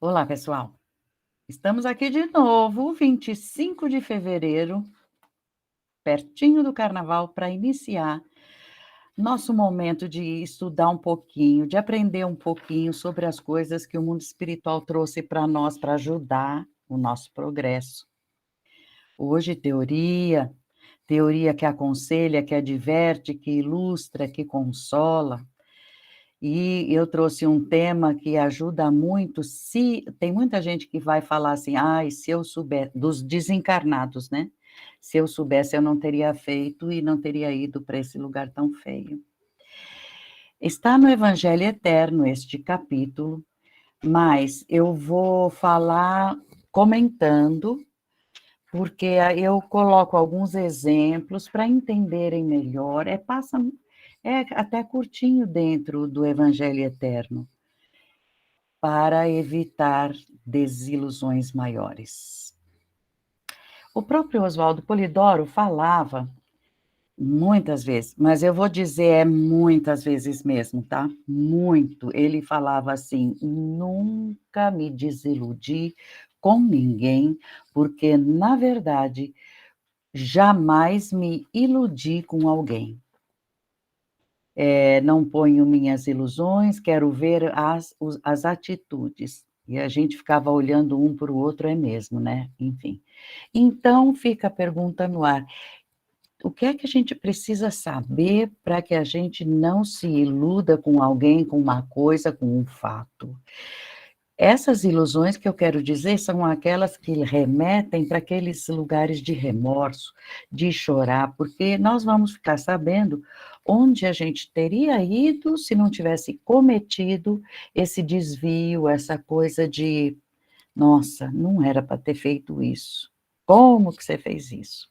Olá, pessoal. Estamos aqui de novo, 25 de fevereiro, pertinho do carnaval, para iniciar nosso momento de estudar um pouquinho, de aprender um pouquinho sobre as coisas que o mundo espiritual trouxe para nós, para ajudar o nosso progresso. Hoje, teoria que aconselha, que adverte, que ilustra, que consola. E eu trouxe um tema que ajuda muito, se tem muita gente que vai falar assim: "Ai, se eu souber", dos desencarnados, né, "se eu soubesse, eu não teria feito e não teria ido para esse lugar tão feio". Está no Evangelho Eterno este capítulo, mas eu vou falar comentando, porque aí eu coloco alguns exemplos para entenderem melhor, é até curtinho dentro do Evangelho Eterno, para evitar desilusões maiores. O próprio Oswaldo Polidoro falava muitas vezes, mas eu vou dizer é muitas vezes mesmo, tá? Muito. Ele falava assim: "Nunca me desiludi com ninguém, porque, na verdade, jamais me iludi com alguém. Não ponho minhas ilusões, quero ver as atitudes". E a gente ficava olhando um para o outro, é mesmo, né, enfim. Então fica a pergunta no ar: o que é que a gente precisa saber para que a gente não se iluda com alguém, com uma coisa, com um fato? Essas ilusões que eu quero dizer são aquelas que remetem para aqueles lugares de remorso, de chorar, porque nós vamos ficar sabendo onde a gente teria ido se não tivesse cometido esse desvio, essa coisa de: "Nossa, não era para ter feito isso. Como que você fez isso?".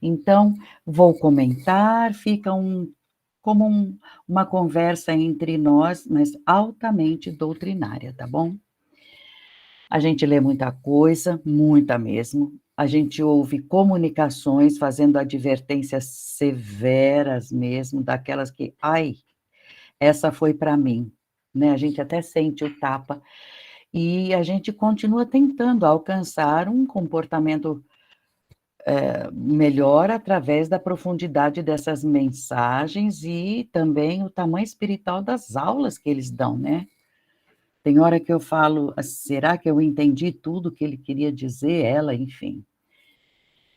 Então, vou comentar, fica como uma conversa entre nós, mas altamente doutrinária, tá bom? A gente lê muita coisa, muita mesmo. A gente ouve comunicações fazendo advertências severas mesmo, daquelas que: "Ai, essa foi para mim", né, a gente até sente o tapa, e a gente continua tentando alcançar um comportamento melhor através da profundidade dessas mensagens e também o tamanho espiritual das aulas que eles dão, né. Tem hora que eu falo: "Será que eu entendi tudo que ele queria dizer?", ela, enfim.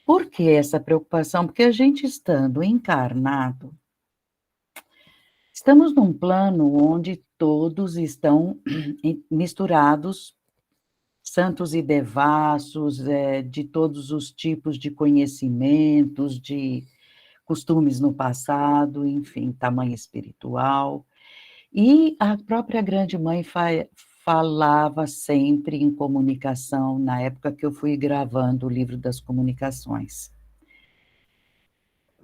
Por que essa preocupação? Porque a gente estando encarnado, estamos num plano onde todos estão misturados, santos e devassos, de todos os tipos de conhecimentos, de costumes no passado, enfim, tamanho espiritual. E a própria grande mãe falava sempre em comunicação, na época que eu fui gravando o livro das comunicações.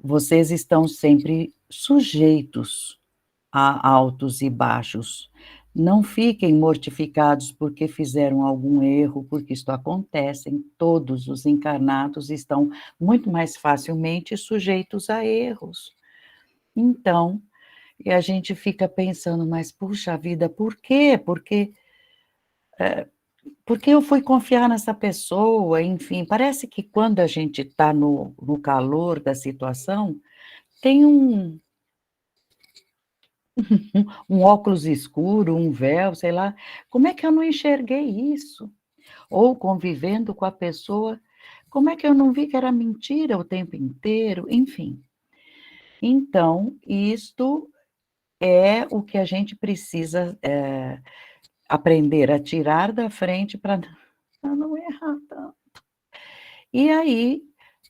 Vocês estão sempre sujeitos a altos e baixos. Não fiquem mortificados porque fizeram algum erro, porque isto acontece, todos os encarnados estão muito mais facilmente sujeitos a erros. Então, e a gente fica pensando: "Mas puxa vida, por quê? Porque eu fui confiar nessa pessoa", enfim, parece que quando a gente está no calor da situação, tem um óculos escuro, um véu, sei lá, como é que eu não enxerguei isso? Ou convivendo com a pessoa, como é que eu não vi que era mentira o tempo inteiro? Enfim. Então, isto é o que a gente precisa, aprender a tirar da frente para não errar tanto. E aí,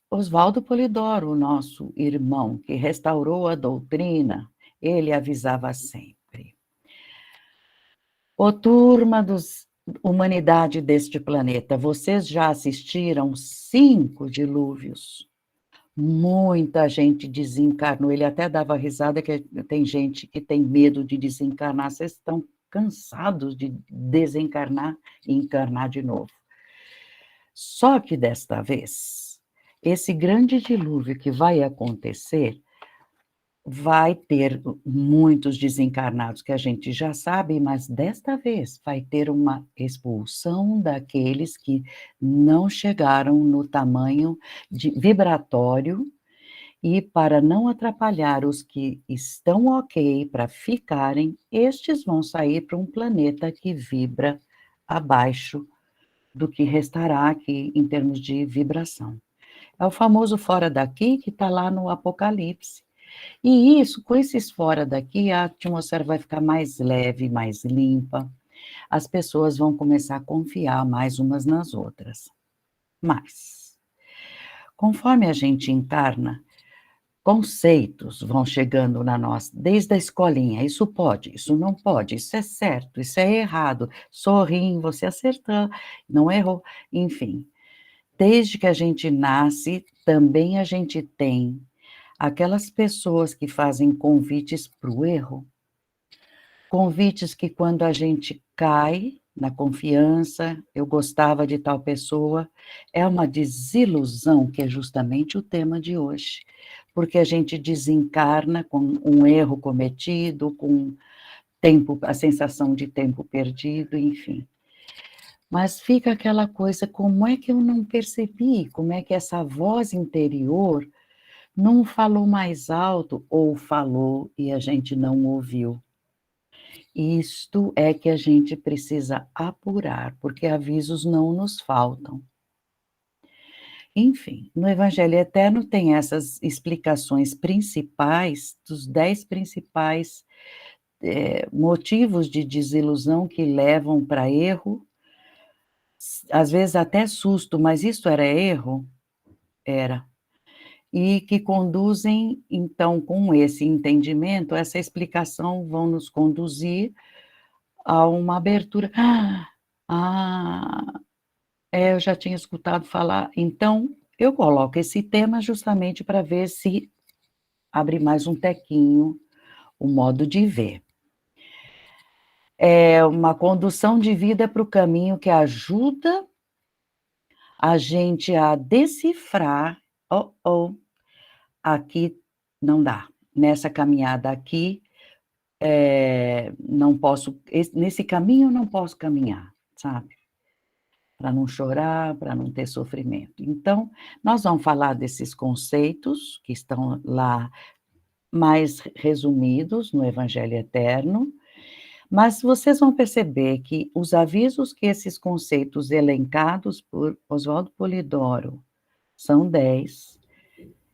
Oswaldo Polidoro, o nosso irmão que restaurou a doutrina, ele avisava sempre: "Ô turma dos humanidade deste planeta, vocês já assistiram 5 dilúvios. Muita gente desencarnou", ele até dava risada que tem gente que tem medo de desencarnar, vocês estão cansados de desencarnar e encarnar de novo. Só que desta vez, esse grande dilúvio que vai acontecer, vai ter muitos desencarnados que a gente já sabe, mas desta vez vai ter uma expulsão daqueles que não chegaram no tamanho de vibratório e para não atrapalhar os que estão ok para ficarem, estes vão sair para um planeta que vibra abaixo do que restará aqui em termos de vibração. É o famoso fora daqui que está lá no Apocalipse. E isso, com esses fora daqui, a atmosfera vai ficar mais leve, mais limpa, as pessoas vão começar a confiar mais umas nas outras. Mas, conforme a gente encarna, conceitos vão chegando na nossa, desde a escolinha, isso pode, isso não pode, isso é certo, isso é errado, sorri, você acertou, não errou, enfim. Desde que a gente nasce, também a gente tem aquelas pessoas que fazem convites para o erro, convites que quando a gente cai na confiança, eu gostava de tal pessoa, é uma desilusão, que é justamente o tema de hoje, porque a gente desencarna com um erro cometido, com tempo, a sensação de tempo perdido, enfim. Mas fica aquela coisa, como é que eu não percebi? Como é que essa voz interior não falou mais alto ou falou e a gente não ouviu? Isto é que a gente precisa apurar, porque avisos não nos faltam. Enfim, no Evangelho Eterno tem essas explicações principais dos 10 principais, motivos de desilusão que levam para erro, às vezes até susto, mas isso era erro? Era. E que conduzem, então, com esse entendimento, essa explicação vão nos conduzir a uma abertura. Ah, eu já tinha escutado falar. Então, eu coloco esse tema justamente para ver se abre mais um tequinho o modo de ver. É uma condução de vida para o caminho que ajuda a gente a decifrar, aqui não dá, nessa caminhada aqui, não posso, nesse caminho eu não posso caminhar, sabe? Para não chorar, para não ter sofrimento. Então, nós vamos falar desses conceitos que estão lá mais resumidos no Evangelho Eterno, mas vocês vão perceber que os avisos que esses conceitos elencados por Oswaldo Polidoro são 10,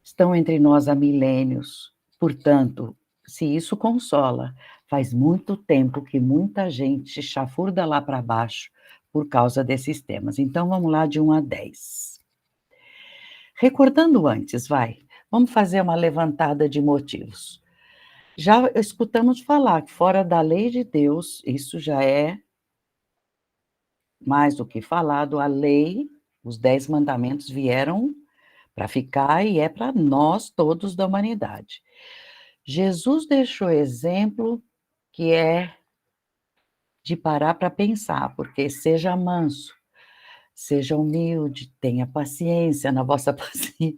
estão entre nós há milênios, portanto, se isso consola, faz muito tempo que muita gente chafurda lá para baixo por causa desses temas. Então, vamos lá de 1 a 10. Recordando antes, vamos fazer uma levantada de motivos. Já escutamos falar que fora da lei de Deus, isso já é mais do que falado, a lei, os 10 mandamentos vieram para ficar e é para nós todos da humanidade. Jesus deixou exemplo que é de parar para pensar, porque seja manso, seja humilde, tenha paciência na vossa paciência.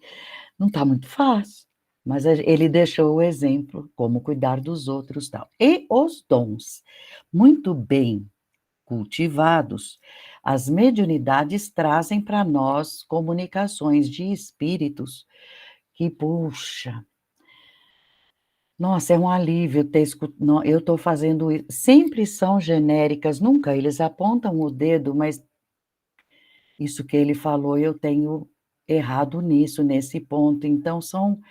Não está muito fácil, mas ele deixou o exemplo, como cuidar dos outros, tal. E os dons, muito bem cultivados, as mediunidades trazem para nós comunicações de espíritos que, puxa, nossa, é um alívio ter escutado. Eu estou fazendo isso. Sempre são genéricas, nunca eles apontam o dedo, mas isso que ele falou, eu tenho errado nisso, nesse ponto. Então, são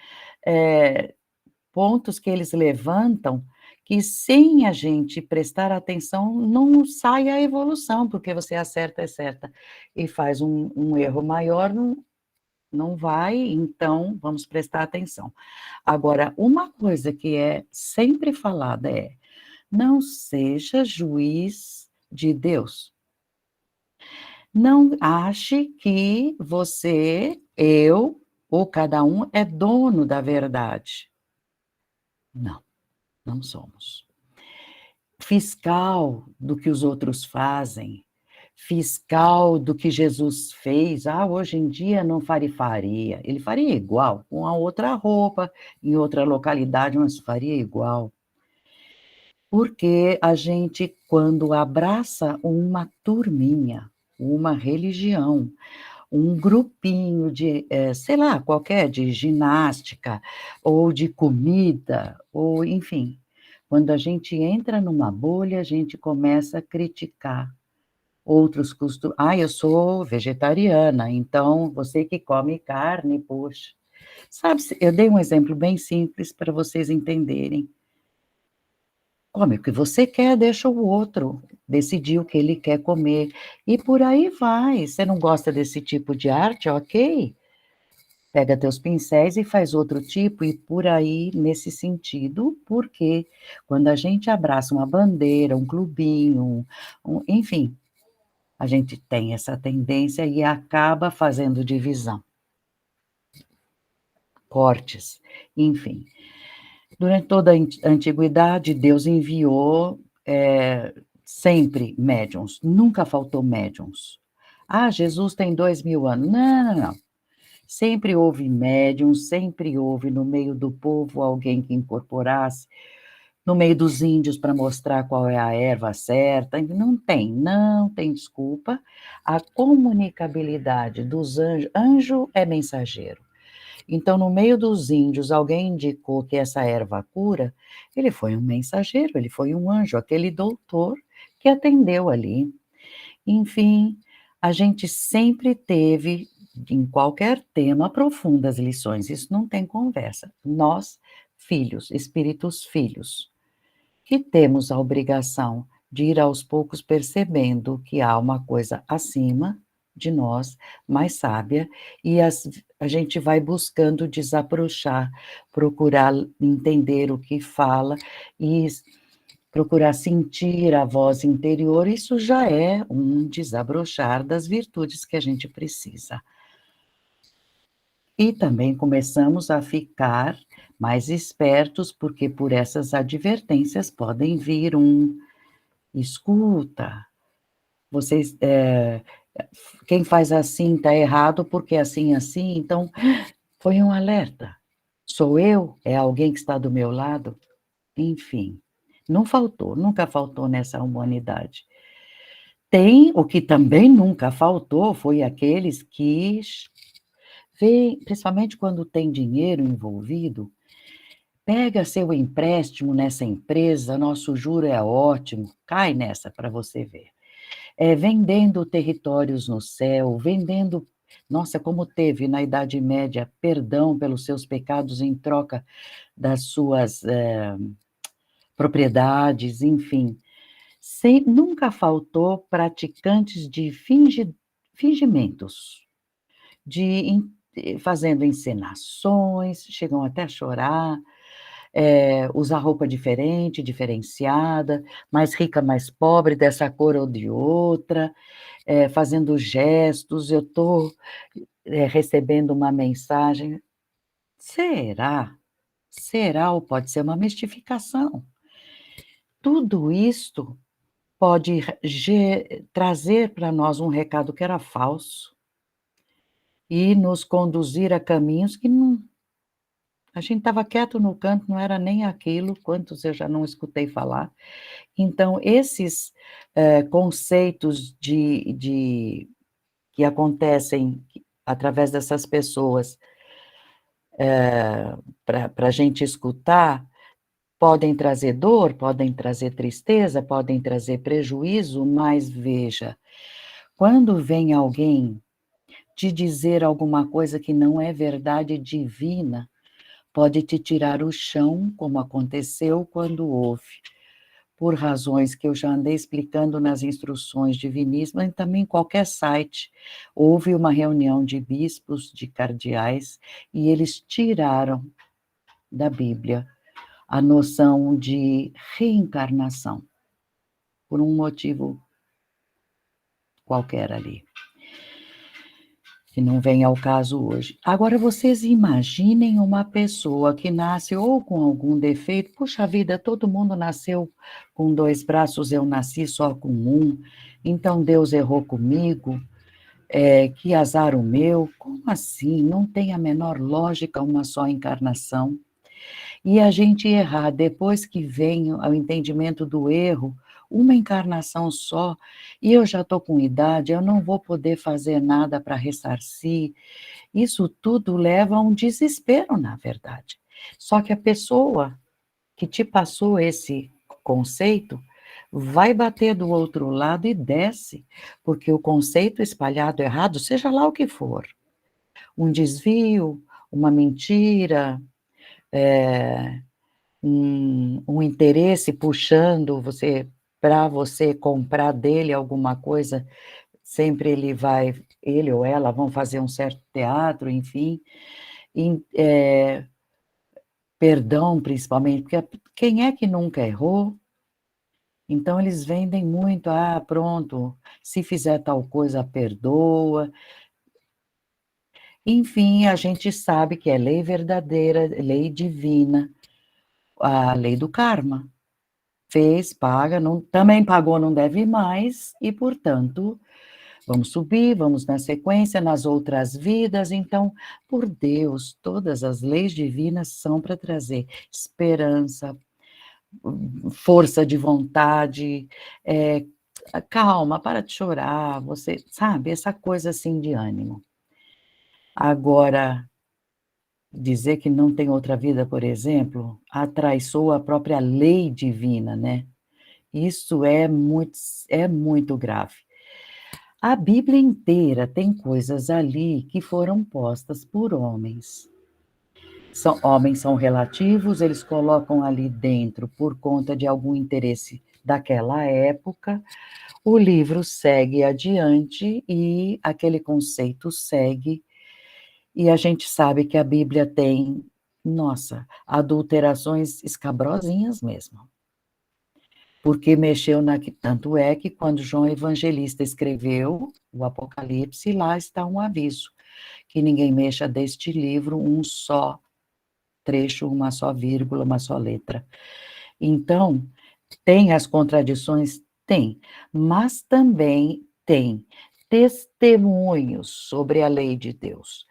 pontos que eles levantam que, sem a gente prestar atenção, não sai a evolução, porque você acerta e faz um erro maior, não vai, então vamos prestar atenção. Agora, uma coisa que é sempre falada é: não seja juiz de Deus. Não ache que você, eu ou cada um é dono da verdade. Não, não somos. Fiscal do que os outros fazem, fiscal do que Jesus fez. Ah, hoje em dia não faria. Ele faria igual, com a outra roupa, em outra localidade, mas faria igual. Porque a gente, quando abraça uma turminha, uma religião, um grupinho de, sei lá, qualquer, de ginástica, ou de comida, ou enfim, quando a gente entra numa bolha, a gente começa a criticar outros costumes. Ah, eu sou vegetariana, então você que come carne, poxa. Sabe, eu dei um exemplo bem simples para vocês entenderem. Come o que você quer, deixa o outro decidir o que ele quer comer. E por aí vai. Você não gosta desse tipo de arte? Ok. Pega teus pincéis e faz outro tipo, e por aí, nesse sentido, porque quando a gente abraça uma bandeira, um clubinho, enfim, a gente tem essa tendência e acaba fazendo divisão, cortes, enfim. Durante toda a antiguidade, Deus enviou sempre médiuns, nunca faltou médiuns. Ah, Jesus tem 2000 anos. Não, não, não. Sempre houve médiuns, sempre houve no meio do povo alguém que incorporasse, no meio dos índios para mostrar qual é a erva certa. Não tem desculpa. A comunicabilidade dos anjos, anjo é mensageiro. Então, no meio dos índios, alguém indicou que essa erva cura, ele foi um mensageiro, ele foi um anjo, aquele doutor que atendeu ali. Enfim, a gente sempre teve, em qualquer tema, profundas lições, isso não tem conversa. Nós, filhos, espíritos filhos, que temos a obrigação de ir aos poucos percebendo que há uma coisa acima de nós, mais sábia, e a gente vai buscando desabrochar, procurar entender o que fala e procurar sentir a voz interior, isso já é um desabrochar das virtudes que a gente precisa. E também começamos a ficar mais espertos, porque por essas advertências podem vir escuta, vocês, quem faz assim está errado, porque assim, então foi um alerta. Sou eu? É alguém que está do meu lado? Enfim, não faltou, nunca faltou nessa humanidade. Tem, o que também nunca faltou foi aqueles que veem, principalmente quando tem dinheiro envolvido, pega seu empréstimo nessa empresa, nosso juro é ótimo, cai nessa para você ver. Vendendo territórios no céu, vendendo. Nossa, como teve na Idade Média perdão pelos seus pecados em troca das suas propriedades, enfim. Nunca faltou praticantes de fingimentos, fazendo encenações, chegam até a chorar, usar roupa diferente, diferenciada, mais rica, mais pobre, dessa cor ou de outra, fazendo gestos, eu estou recebendo uma mensagem. Será? Será ou pode ser uma mistificação? Tudo isto pode trazer para nós um recado que era falso e nos conduzir a caminhos que não. A gente estava quieto no canto, não era nem aquilo, quantos eu já não escutei falar. Então, esses conceitos que acontecem através dessas pessoas, para a gente escutar, podem trazer dor, podem trazer tristeza, podem trazer prejuízo, mas veja, quando vem alguém te dizer alguma coisa que não é verdade divina, pode te tirar o chão, como aconteceu quando houve, por razões que eu já andei explicando nas instruções diviníssimas, e também em qualquer site. Houve uma reunião de bispos, de cardeais, e eles tiraram da Bíblia a noção de reencarnação, por um motivo qualquer ali. que não vem ao caso hoje. Agora, vocês imaginem uma pessoa que nasce ou com algum defeito, puxa vida, todo mundo nasceu com 2 braços, eu nasci só com um, então Deus errou comigo, que azar o meu, como assim? Não tem a menor lógica uma só encarnação. E a gente errar depois que vem o entendimento do erro, uma encarnação só, e eu já estou com idade, eu não vou poder fazer nada para ressarcir. Isso tudo leva a um desespero, na verdade. Só que a pessoa que te passou esse conceito vai bater do outro lado e desce, porque o conceito espalhado errado, seja lá o que for, um desvio, uma mentira, é, um interesse puxando você para você comprar dele alguma coisa, sempre ele ou ela vão fazer um certo teatro, enfim, perdão principalmente, porque quem é que nunca errou? Então eles vendem muito, pronto, se fizer tal coisa, perdoa. Enfim, a gente sabe que é lei verdadeira, lei divina, a lei do karma. Fez, paga, não, também pagou, não deve mais, e, portanto, vamos subir, vamos na sequência, nas outras vidas. Então, por Deus, todas as leis divinas são para trazer esperança, força de vontade, calma, para de chorar, você sabe, essa coisa assim de ânimo. Agora, dizer que não tem outra vida, por exemplo, atraiçoa a própria lei divina, né? Isso é muito grave. A Bíblia inteira tem coisas ali que foram postas por homens. Homens são relativos, eles colocam ali dentro por conta de algum interesse daquela época. O livro segue adiante e aquele conceito segue, e a gente sabe que a Bíblia tem, nossa, adulterações escabrosinhas mesmo. Porque mexeu tanto é que quando João Evangelista escreveu o Apocalipse, lá está um aviso, que ninguém mexa deste livro um só trecho, uma só vírgula, uma só letra. Então, tem as contradições? Tem, mas também tem testemunhos sobre a lei de Deus,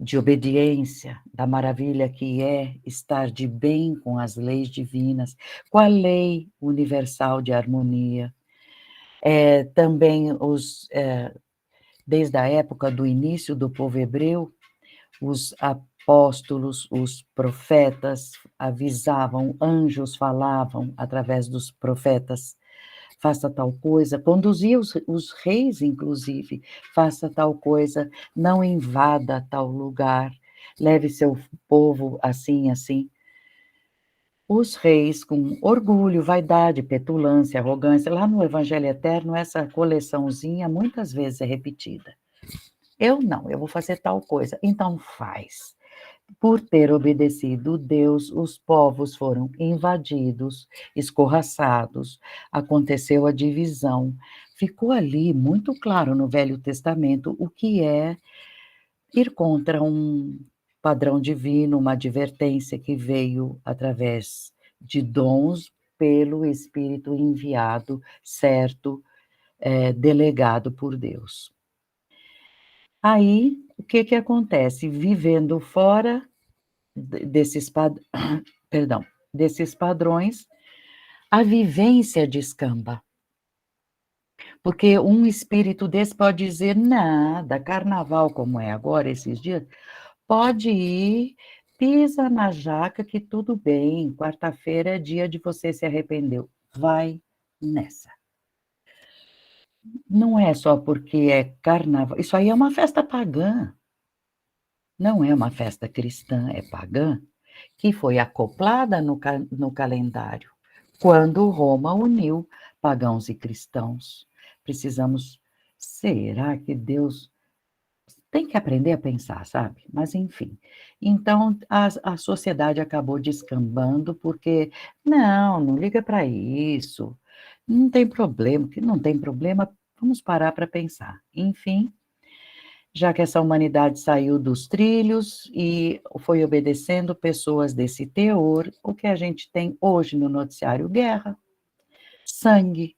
de obediência, da maravilha que é estar de bem com as leis divinas, com a lei universal de harmonia. Também desde a época do início do povo hebreu, os apóstolos, os profetas avisavam, anjos falavam através dos profetas, faça tal coisa, conduzia os reis, inclusive, faça tal coisa, não invada tal lugar, leve seu povo assim, assim. Os reis, com orgulho, vaidade, petulância, arrogância, lá no Evangelho Eterno, essa coleçãozinha muitas vezes é repetida. Eu não, eu vou fazer tal coisa, então faz. Por ter obedecido Deus, os povos foram invadidos, escorraçados, aconteceu a divisão. Ficou ali muito claro no Velho Testamento o que é ir contra um padrão divino, uma advertência que veio através de dons pelo Espírito enviado, certo, delegado por Deus. Aí, o que que acontece? Vivendo fora desses, perdão, desses padrões, a vivência descamba. Porque um espírito desse pode dizer, nada, carnaval como é agora, esses dias, pode ir, pisa na jaca que tudo bem, quarta-feira é dia de você se arrepender. Vai nessa. Não é só porque é carnaval, isso aí é uma festa pagã, não é uma festa cristã, é pagã, que foi acoplada no calendário, quando Roma uniu pagãos e cristãos. Precisamos, será que Deus tem que aprender a pensar, sabe? Mas, enfim. Então, a sociedade acabou descambando porque, não liga para isso, não tem problema, que não tem problema, vamos parar para pensar. Enfim, Já que essa humanidade saiu dos trilhos e foi obedecendo pessoas desse teor, o que a gente tem hoje no noticiário? Guerra, sangue.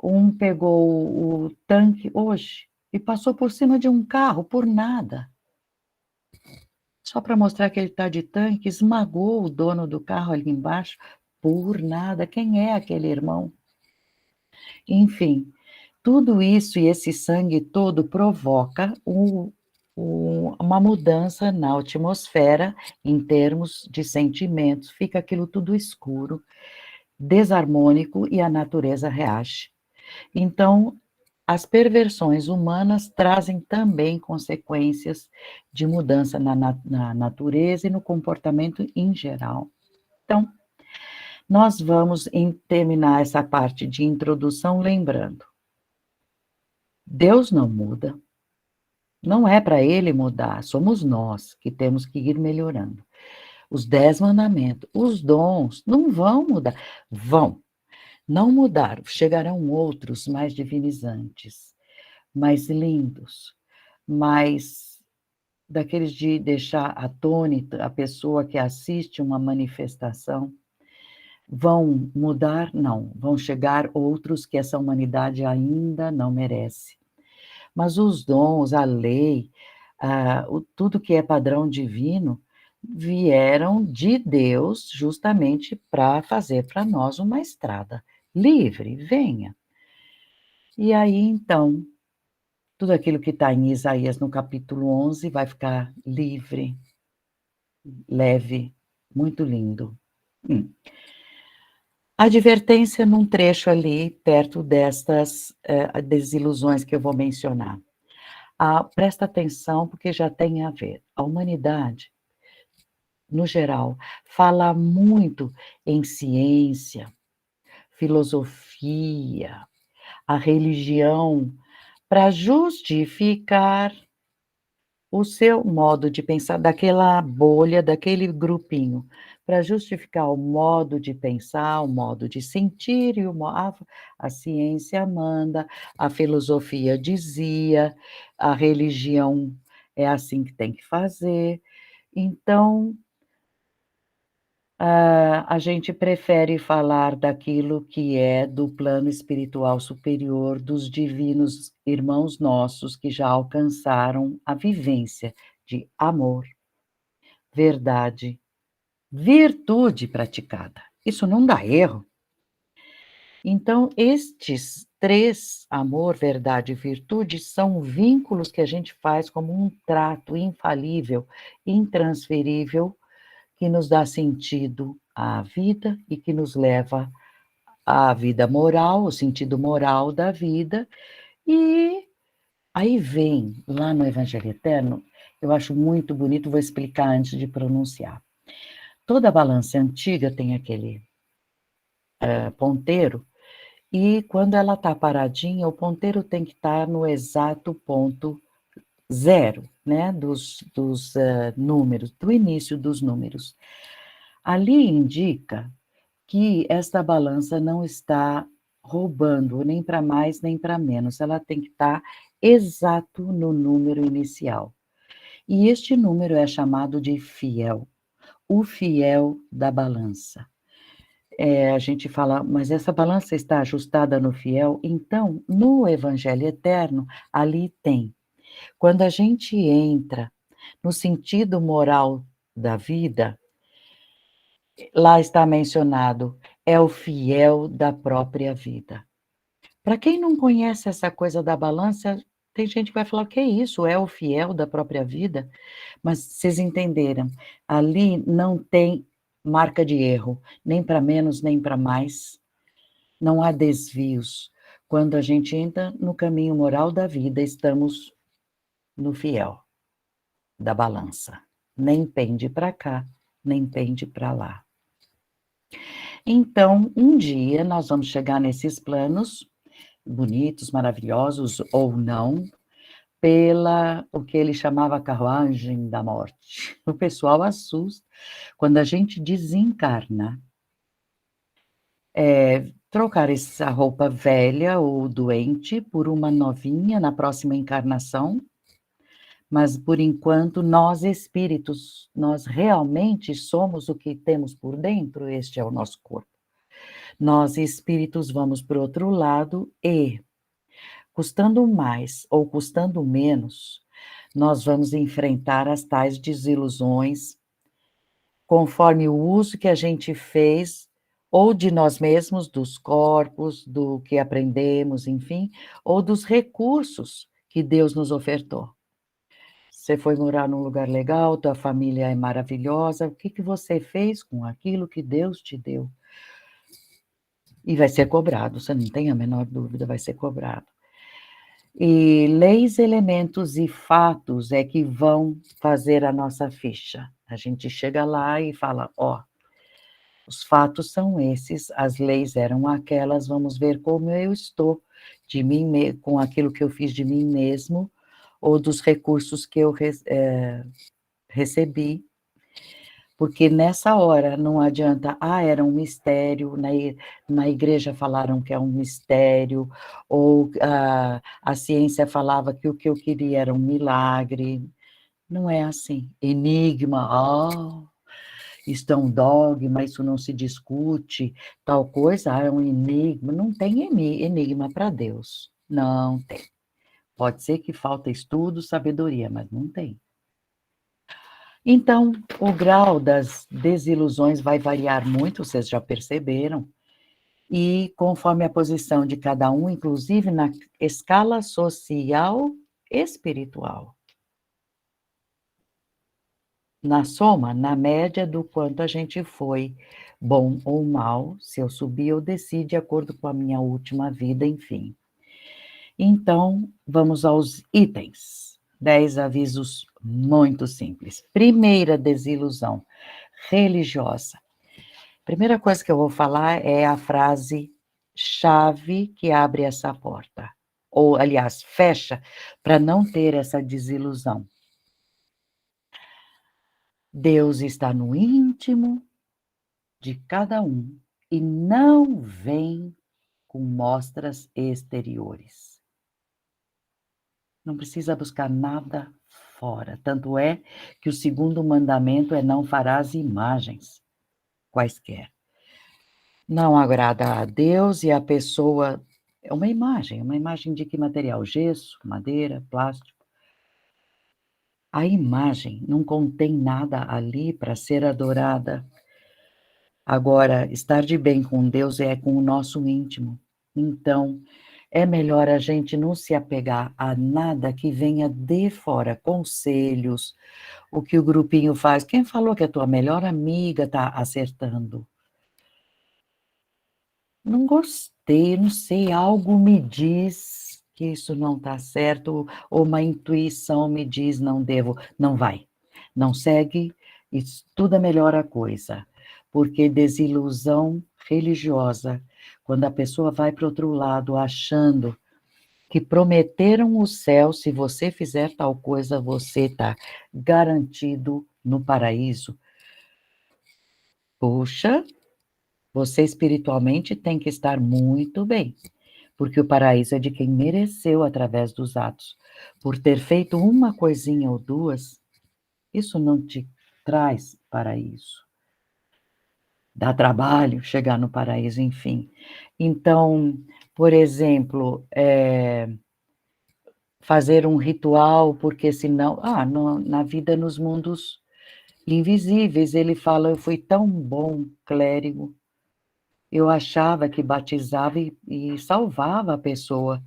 Um pegou o tanque hoje e passou por cima de um carro por nada. Só para mostrar que ele está de tanque, esmagou o dono do carro ali embaixo por nada. Quem é aquele irmão? Enfim, tudo isso e esse sangue todo provoca uma mudança na atmosfera em termos de sentimentos. Fica aquilo tudo escuro, desarmônico e a natureza reage. Então, as perversões humanas trazem também consequências de mudança na natureza e no comportamento em geral. Então, nós vamos terminar essa parte de introdução lembrando: Deus não muda, não é para ele mudar, somos nós que temos que ir melhorando. Os 10 mandamentos, os dons não vão mudar, vão, não mudar, chegarão outros mais divinizantes, mais lindos, mais daqueles de deixar atônita a pessoa que assiste uma manifestação. Vão mudar? Não, vão chegar outros que essa humanidade ainda não merece. Mas os dons, a lei, tudo que é padrão divino, vieram de Deus justamente para fazer para nós uma estrada livre, venha. E aí, então, tudo aquilo que está em Isaías no capítulo 11 vai ficar livre, leve, muito lindo. Advertência num trecho ali, perto destas desilusões que eu vou mencionar. Presta atenção, porque já tem a ver. A humanidade, no geral, fala muito em ciência, filosofia, a religião, para justificar o seu modo de pensar, daquela bolha, daquele grupinho, para justificar o modo de pensar, o modo de sentir, a ciência manda, a filosofia dizia, a religião é assim que tem que fazer. Então, a gente prefere falar daquilo que é do plano espiritual superior, dos divinos irmãos nossos que já alcançaram a vivência de amor, verdade, virtude praticada. Isso não dá erro. Então, estes três, amor, verdade e virtude, são vínculos que a gente faz como um trato infalível, intransferível, que nos dá sentido à vida e que nos leva à vida moral, o sentido moral da vida. E aí vem, lá no Evangelho Eterno, eu acho muito bonito, vou explicar antes de pronunciar. Toda balança antiga tem aquele ponteiro, e quando ela está paradinha, o ponteiro tem que estar no exato ponto zero, né, dos números, do início dos números. Ali indica que esta balança não está roubando nem para mais nem para menos, ela tem que estar exato no número inicial. E este número é chamado de fiel, o fiel da balança. A gente fala, mas essa balança está ajustada no fiel? Então, no Evangelho Eterno, ali tem. Quando a gente entra no sentido moral da vida, lá está mencionado, é o fiel da própria vida. Para quem não conhece essa coisa da balança, tem gente que vai falar, que é isso? É o fiel da própria vida? Mas vocês entenderam, ali não tem marca de erro, nem para menos, nem para mais. Não há desvios. Quando a gente entra no caminho moral da vida, estamos no fiel da balança. Nem pende para cá, nem pende para lá. Então, um dia nós vamos chegar nesses planos bonitos, maravilhosos ou não, pela o que ele chamava carruagem da morte. O pessoal assusta quando a gente desencarna. Trocar essa roupa velha ou doente por uma novinha na próxima encarnação, Mas, por enquanto, nós espíritos, nós realmente somos o que temos por dentro, este é o nosso corpo. Nós espíritos vamos para o outro lado e, custando mais ou custando menos, nós vamos enfrentar as tais desilusões, conforme o uso que a gente fez, ou de nós mesmos, dos corpos, do que aprendemos, enfim, ou dos recursos que Deus nos ofertou. Você foi morar num lugar legal, tua família é maravilhosa, o que que você fez com aquilo que Deus te deu? E vai ser cobrado, você não tem a menor dúvida, vai ser cobrado. E leis, elementos e fatos é que vão fazer a nossa ficha. A gente chega lá e fala, ó, os fatos são esses, as leis eram aquelas, vamos ver como eu estou de mim, com aquilo que eu fiz de mim mesmo, ou dos recursos que eu recebi, porque nessa hora não adianta, era um mistério, na igreja falaram que é um mistério, ou a ciência falava que o que eu queria era um milagre. Não é assim. Enigma, isto é um dogma, isso não se discute, tal coisa, é um enigma. Não tem enigma para Deus. Não tem. Pode ser que falta estudo, sabedoria, mas não tem. Então, o grau das desilusões vai variar muito, vocês já perceberam, e conforme a posição de cada um, inclusive na escala social espiritual. Na soma, na média do quanto a gente foi bom ou mal, se eu subi ou desci de acordo com a minha última vida, enfim. Então, vamos aos itens. 10 avisos muito simples. Primeira desilusão religiosa. Primeira coisa que eu vou falar é a frase chave que abre essa porta. Ou, aliás, fecha, para não ter essa desilusão. Deus está no íntimo de cada um e não vem com mostras exteriores. Não precisa buscar nada fora. Tanto é que o segundo mandamento é não farás imagens quaisquer. Não agrada a Deus e a pessoa é uma imagem de que material? Gesso, madeira, plástico. A imagem não contém nada ali para ser adorada. Agora, estar de bem com Deus é com o nosso íntimo. Então, é melhor a gente não se apegar a nada que venha de fora, conselhos, o que o grupinho faz. Quem falou que a tua melhor amiga está acertando? Não gostei, não sei, algo me diz que isso não está certo, ou uma intuição me diz não devo, não vai, não segue, estuda melhor a coisa, porque desilusão religiosa, quando a pessoa vai para o outro lado achando que prometeram o céu, se você fizer tal coisa, você está garantido no paraíso. Poxa, você espiritualmente tem que estar muito bem, porque o paraíso é de quem mereceu através dos atos. Por ter feito uma coisinha ou duas, isso não te traz paraíso. Dá trabalho chegar no paraíso, enfim. Então, por exemplo, fazer um ritual, porque senão, na vida, nos mundos invisíveis, ele fala, eu fui tão bom clérigo, eu achava que batizava e salvava a pessoa.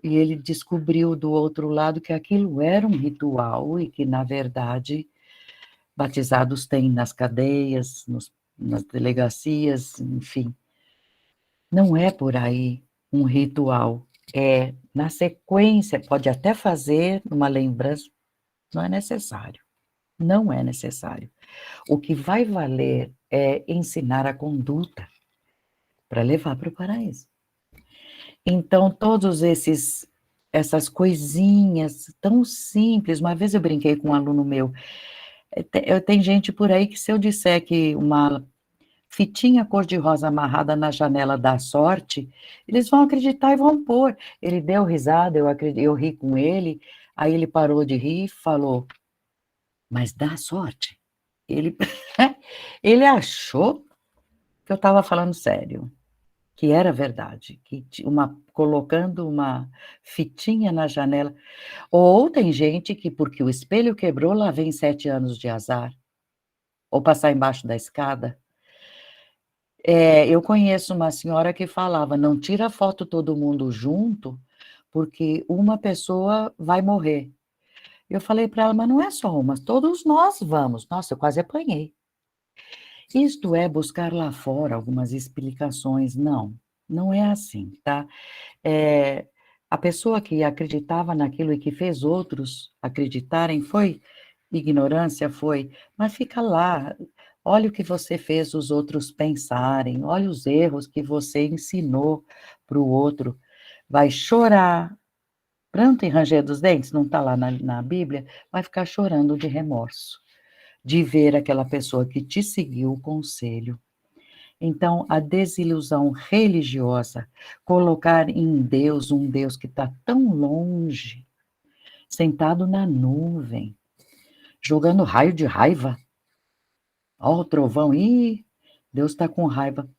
E ele descobriu do outro lado que aquilo era um ritual e que, na verdade, batizados têm nas cadeias, nas delegacias, enfim. Não é por aí um ritual. É na sequência, pode até fazer uma lembrança, não é necessário. Não é necessário. O que vai valer é ensinar a conduta para levar para o paraíso. Então, todos essas coisinhas tão simples. Uma vez eu brinquei com um aluno meu, tem gente por aí que se eu disser que uma fitinha cor-de-rosa amarrada na janela dá sorte, eles vão acreditar e vão pôr. Ele deu risada, eu ri com ele. Aí ele parou de rir e falou: "Mas dá sorte". Ele ele achou que eu estava falando sério, que era verdade, que ti uma colocando uma fitinha na janela. Ou tem gente que porque o espelho quebrou, lá vem 7 anos de azar, ou passar embaixo da escada. Eu conheço uma senhora que falava: "Não tira foto todo mundo junto, porque uma pessoa vai morrer". Eu falei para ela: "Mas não é só uma, todos nós vamos". Nossa, eu quase apanhei. Isto é buscar lá fora algumas explicações. Não, não é assim, tá. Eh, a pessoa que acreditava naquilo e que fez outros acreditarem foi ignorância? Foi, mas fica lá, olha o que você fez os outros pensarem, olha os erros que você ensinou para o outro. Vai chorar, pranto e ranger dos dentes, não está lá na Bíblia? Vai ficar chorando de remorso, de ver aquela pessoa que te seguiu o conselho. Então, a desilusão religiosa, colocar em Deus um Deus que está tão longe, sentado na nuvem, jogando raio de raiva. Ó, o trovão, ih, Deus está com raiva.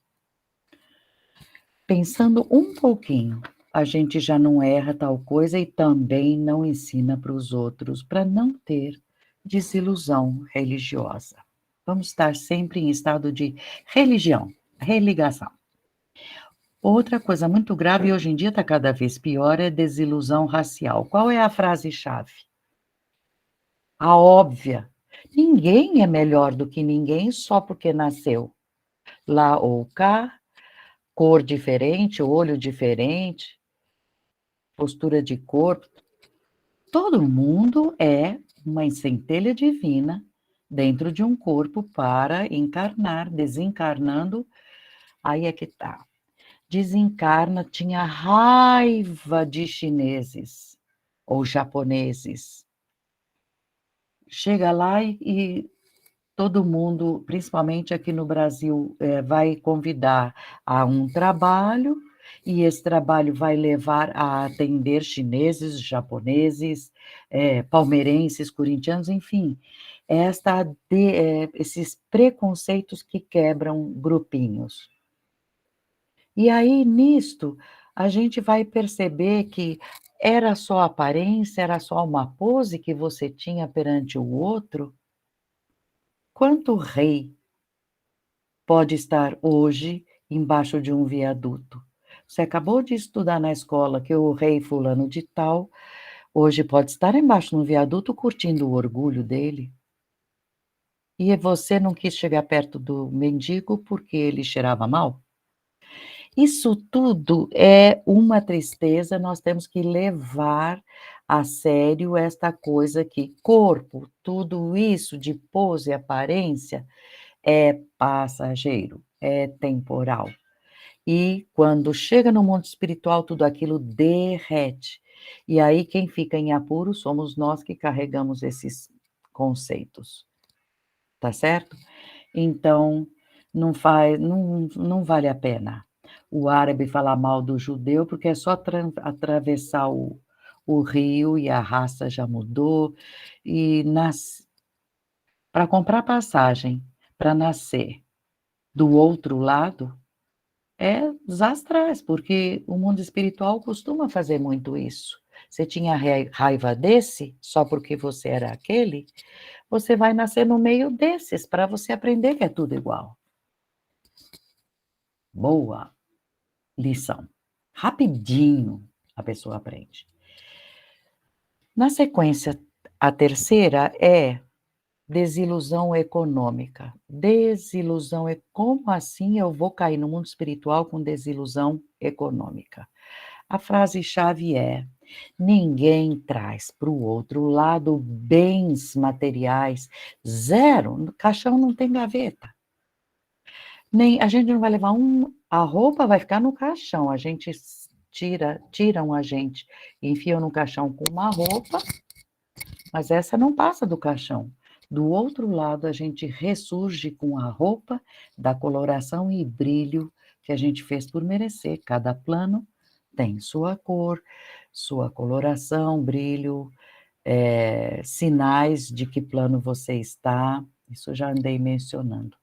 Pensando um pouquinho, a gente já não erra tal coisa e também não ensina para os outros, para não ter desilusão religiosa. Vamos estar sempre em estado de religião, religação. Outra coisa muito grave, e hoje em dia está cada vez pior, é desilusão racial. Qual é a frase-chave? A óbvia. Ninguém é melhor do que ninguém só porque nasceu lá ou cá, cor diferente, olho diferente, postura de corpo. Todo mundo é uma centelha divina dentro de um corpo para encarnar, desencarnando, aí é que tá. Desencarna, tinha raiva de chineses ou japoneses. Chega lá e todo mundo, principalmente aqui no Brasil, vai convidar a um trabalho, e esse trabalho vai levar a atender chineses, japoneses, palmeirenses, corintianos, enfim, esses preconceitos que quebram grupinhos. E aí, nisto, a gente vai perceber que era só aparência, era só uma pose que você tinha perante o outro. Quanto rei pode estar hoje embaixo de um viaduto? Você acabou de estudar na escola que o rei fulano de tal, hoje pode estar embaixo de um viaduto curtindo o orgulho dele. E você não quis chegar perto do mendigo porque ele cheirava mal? Isso tudo é uma tristeza, nós temos que levar a sério esta coisa que corpo, tudo isso de pose e aparência é passageiro, é temporal. E quando chega no mundo espiritual, tudo aquilo derrete. E aí quem fica em apuro somos nós que carregamos esses conceitos, tá certo? Então, não vale a pena o árabe falar mal do judeu, porque é só atravessar o rio e a raça já mudou, e para comprar passagem para nascer do outro lado é desastrais, porque o mundo espiritual costuma fazer muito isso. Você tinha raiva desse, só porque você era aquele, você vai nascer no meio desses, para você aprender que é tudo igual. Boa lição. Rapidinho a pessoa aprende. Na sequência, a terceira é desilusão econômica. Desilusão, como assim eu vou cair no mundo espiritual com desilusão econômica? A frase-chave é: ninguém traz para o outro lado bens materiais, zero, no caixão não tem gaveta. Nem a gente não vai levar a roupa vai ficar no caixão, a gente tiram a gente, enfiam no caixão com uma roupa, mas essa não passa do caixão. Do outro lado, a gente ressurge com a roupa da coloração e brilho que a gente fez por merecer. Cada plano tem sua cor, sua coloração, brilho, sinais de que plano você está, isso eu já andei mencionando.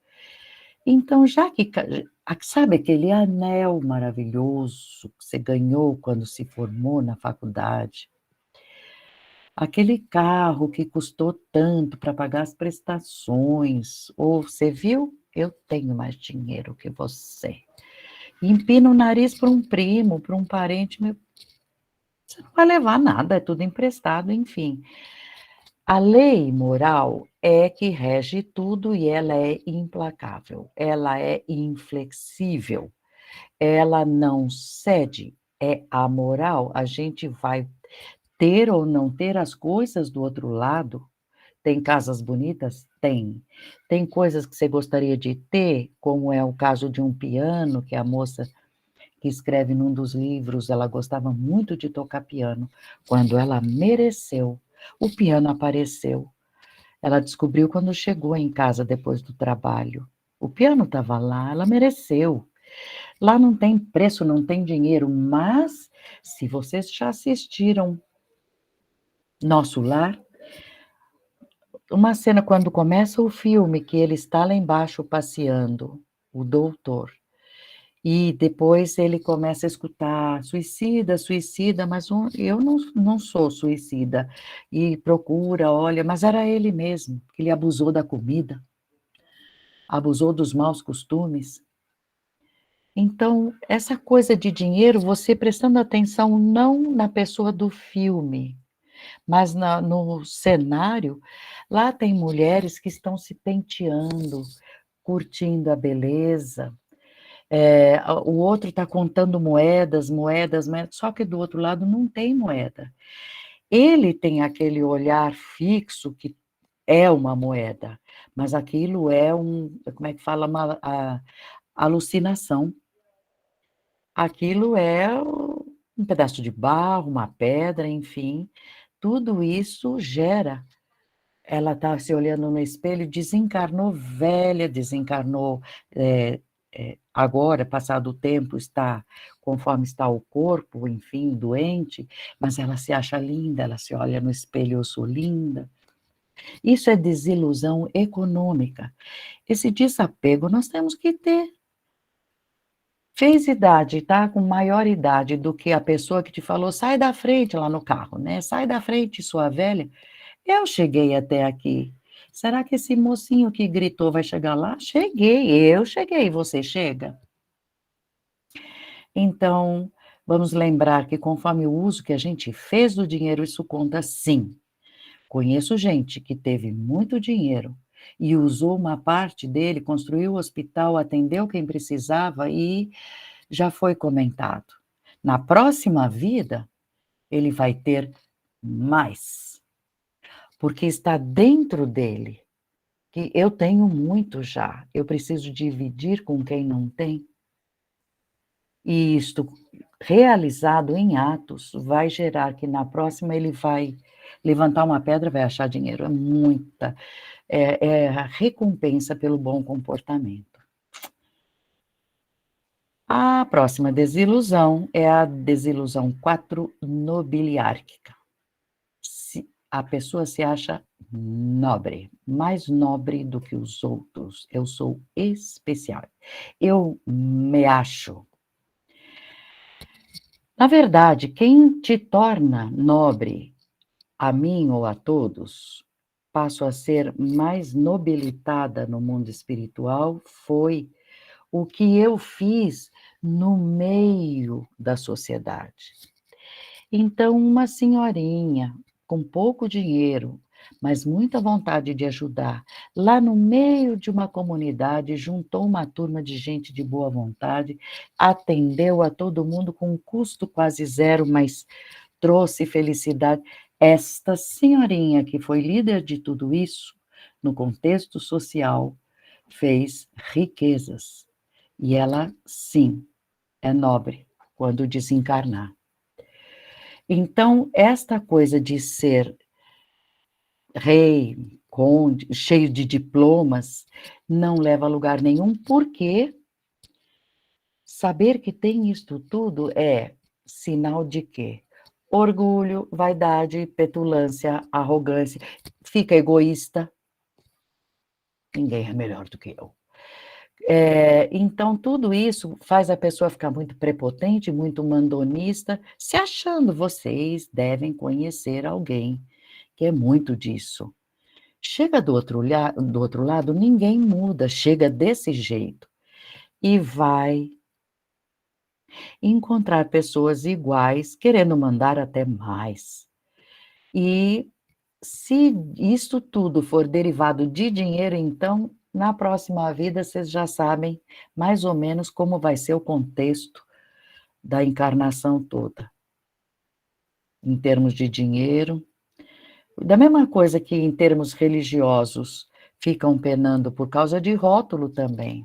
Então, já que sabe aquele anel maravilhoso que você ganhou quando se formou na faculdade? Aquele carro que custou tanto para pagar as prestações, ou você viu? Eu tenho mais dinheiro que você. E empina o nariz para um primo, para um parente, meu, você não vai levar nada, é tudo emprestado, enfim. A lei moral é que rege tudo e ela é implacável, ela é inflexível, ela não cede. É a moral, a gente vai ter ou não ter as coisas do outro lado. Tem casas bonitas? Tem. Tem coisas que você gostaria de ter, como é o caso de um piano, que a moça que escreve num dos livros, ela gostava muito de tocar piano. Quando ela mereceu, o piano apareceu. Ela descobriu quando chegou em casa depois do trabalho. O piano estava lá, ela mereceu. Lá não tem preço, não tem dinheiro, mas se vocês já assistiram Nosso Lar, uma cena quando começa o filme, que ele está lá embaixo passeando, o doutor, e depois ele começa a escutar suicida, suicida, mas eu não sou suicida, e procura, olha, mas era ele mesmo, que ele abusou da comida, abusou dos maus costumes. Então, essa coisa de dinheiro, você prestando atenção não na pessoa do filme, mas no cenário, lá tem mulheres que estão se penteando, curtindo a beleza. O outro está contando moedas, moedas, moedas, só que do outro lado não tem moeda. Ele tem aquele olhar fixo que é uma moeda, mas aquilo é como é que fala, uma alucinação. Aquilo é um pedaço de barro, uma pedra, enfim, tudo isso gera. Ela está se olhando no espelho, desencarnou velha, desencarnou agora, passado o tempo, está conforme está o corpo, enfim, doente, mas ela se acha linda, ela se olha no espelho, eu sou linda. Isso é desilusão econômica. Esse desapego nós temos que ter. Fez idade, tá com maior idade do que a pessoa que te falou: "Sai da frente", lá no carro, né, "Sai da frente, sua velha". Eu cheguei até aqui. Será que esse mocinho que gritou vai chegar lá? Cheguei, eu cheguei, você chega? Então, vamos lembrar que conforme o uso que a gente fez do dinheiro, isso conta sim. Conheço gente que teve muito dinheiro e usou uma parte dele, construiu o hospital, atendeu quem precisava e já foi comentado. Na próxima vida, ele vai ter mais, porque está dentro dele. Que eu tenho muito já, eu preciso dividir com quem não tem. E isto, realizado em atos, vai gerar que na próxima ele vai levantar uma pedra, vai achar dinheiro. É muita, é a recompensa pelo bom comportamento. A próxima desilusão é a desilusão 4 nobiliárquica. A pessoa se acha nobre, mais nobre do que os outros. Eu sou especial. Eu me acho. Na verdade, quem te torna nobre, a mim ou a todos, passo a ser mais nobilitada no mundo espiritual, foi o que eu fiz no meio da sociedade. Então, uma senhorinha com pouco dinheiro, mas muita vontade de ajudar, lá no meio de uma comunidade, juntou uma turma de gente de boa vontade, atendeu a todo mundo com um custo quase zero, mas trouxe felicidade. Esta senhorinha, que foi líder de tudo isso, no contexto social, fez riquezas. E ela, sim, é nobre quando desencarnar. Então, esta coisa de ser rei, conde, cheio de diplomas, não leva a lugar nenhum, porque saber que tem isto tudo é sinal de quê? orgulho, vaidade, petulância, arrogância, fica egoísta. Ninguém é melhor do que eu. Então tudo isso faz a pessoa ficar muito prepotente, muito mandonista, se achando. Vocês devem conhecer alguém que é muito disso. Chega do outro lado, ninguém muda, chega desse jeito e vai encontrar pessoas iguais, querendo mandar até mais. E se isso tudo for derivado de dinheiro, então, na próxima vida, vocês já sabem mais ou menos como vai ser o contexto da encarnação toda, em termos de dinheiro. Da mesma coisa que em termos religiosos ficam penando por causa de rótulo também.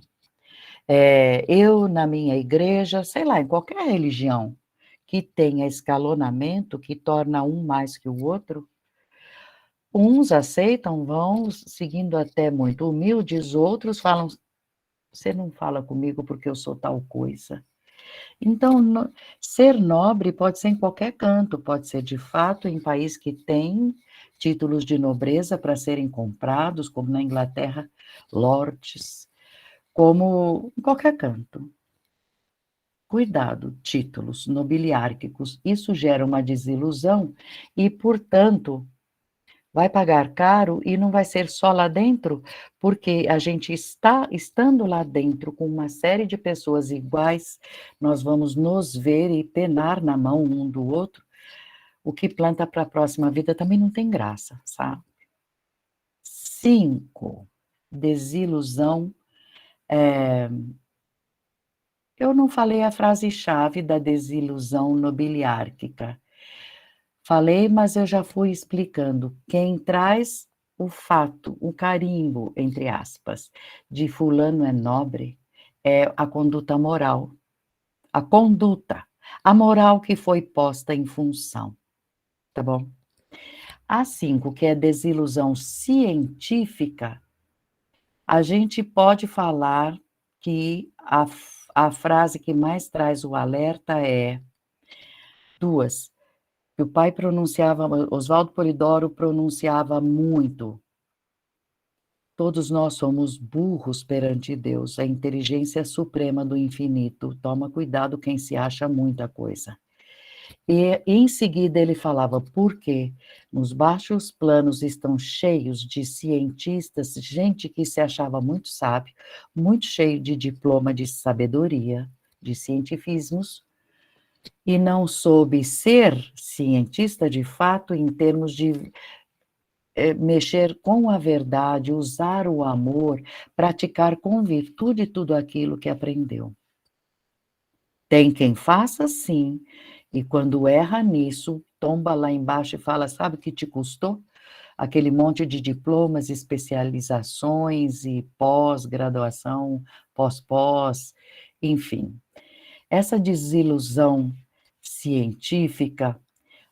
Eu, na minha igreja, sei lá, em qualquer religião que tenha escalonamento, que torna um mais que o outro, uns aceitam, vão seguindo até muito humildes, outros falam: "Você não fala comigo porque eu sou tal coisa". Então, ser nobre pode ser em qualquer canto, pode ser de fato em país que tem títulos de nobreza para serem comprados, como na Inglaterra, lords, como em qualquer canto. Cuidado, títulos nobiliárquicos, isso gera uma desilusão e, portanto, vai pagar caro e não vai ser só lá dentro, porque a gente estando lá dentro com uma série de pessoas iguais, nós vamos nos ver e penar na mão um do outro, o que planta para a próxima vida também não tem graça, sabe? 5, desilusão. Eu não falei a frase-chave da desilusão nobiliárquica. Falei, mas eu já fui explicando. Quem traz o fato, o carimbo, entre aspas, de fulano é nobre, é a conduta moral. A conduta, a moral que foi posta em função, tá bom? A 5, que é desilusão científica, a gente pode falar que a frase que mais traz o alerta é 2. Que o pai pronunciava, Oswaldo Polidoro pronunciava muito: "Todos nós somos burros perante Deus, a inteligência suprema do infinito. Toma cuidado quem se acha muita coisa". E em seguida ele falava: "Porque nos baixos planos estão cheios de cientistas, gente que se achava muito sábio, muito cheio de diploma de sabedoria, de cientifismos, e não soube ser cientista de fato em termos de mexer com a verdade, usar o amor, praticar com virtude tudo aquilo que aprendeu. Tem quem faça sim, e quando erra nisso, tomba lá embaixo e fala: "Sabe o que te custou? Aquele monte de diplomas, especializações e pós-graduação, pós-pós", enfim. Essa desilusão científica,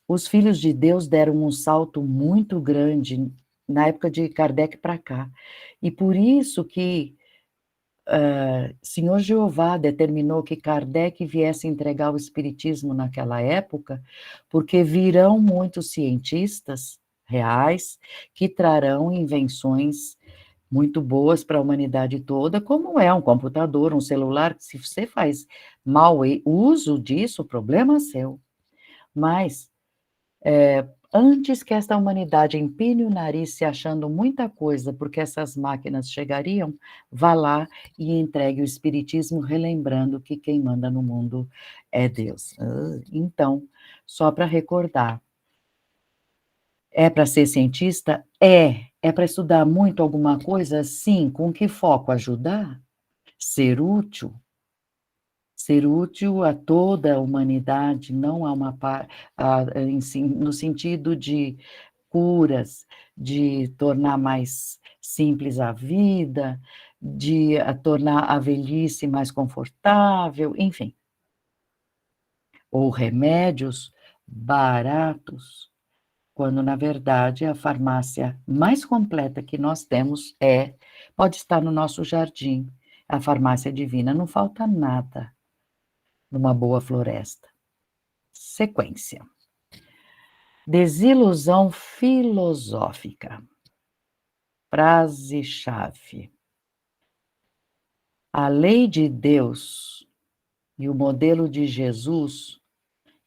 os filhos de Deus deram um salto muito grande na época de Kardec para cá. E por isso que Senhor Jeová determinou que Kardec viesse entregar o espiritismo naquela época, porque virão muitos cientistas reais que trarão invenções muito boas para a humanidade toda, como é um computador, um celular, que se você faz mau uso disso, o problema é seu. Mas antes que esta humanidade empine o nariz se achando muita coisa, porque essas máquinas chegariam, vá lá e entregue o espiritismo, relembrando que quem manda no mundo é Deus. Então, só para recordar, é para ser cientista? É. É para estudar muito alguma coisa? Sim. Com que foco? Ajudar? Ser útil? Ser útil a toda a humanidade, não a uma no sentido de curas, de tornar mais simples a vida, de tornar a velhice mais confortável, enfim. Ou remédios baratos, quando na verdade a farmácia mais completa que nós temos pode estar no nosso jardim, a farmácia divina, não falta nada numa boa floresta. Sequência. Desilusão filosófica. Frase-chave. A lei de Deus e o modelo de Jesus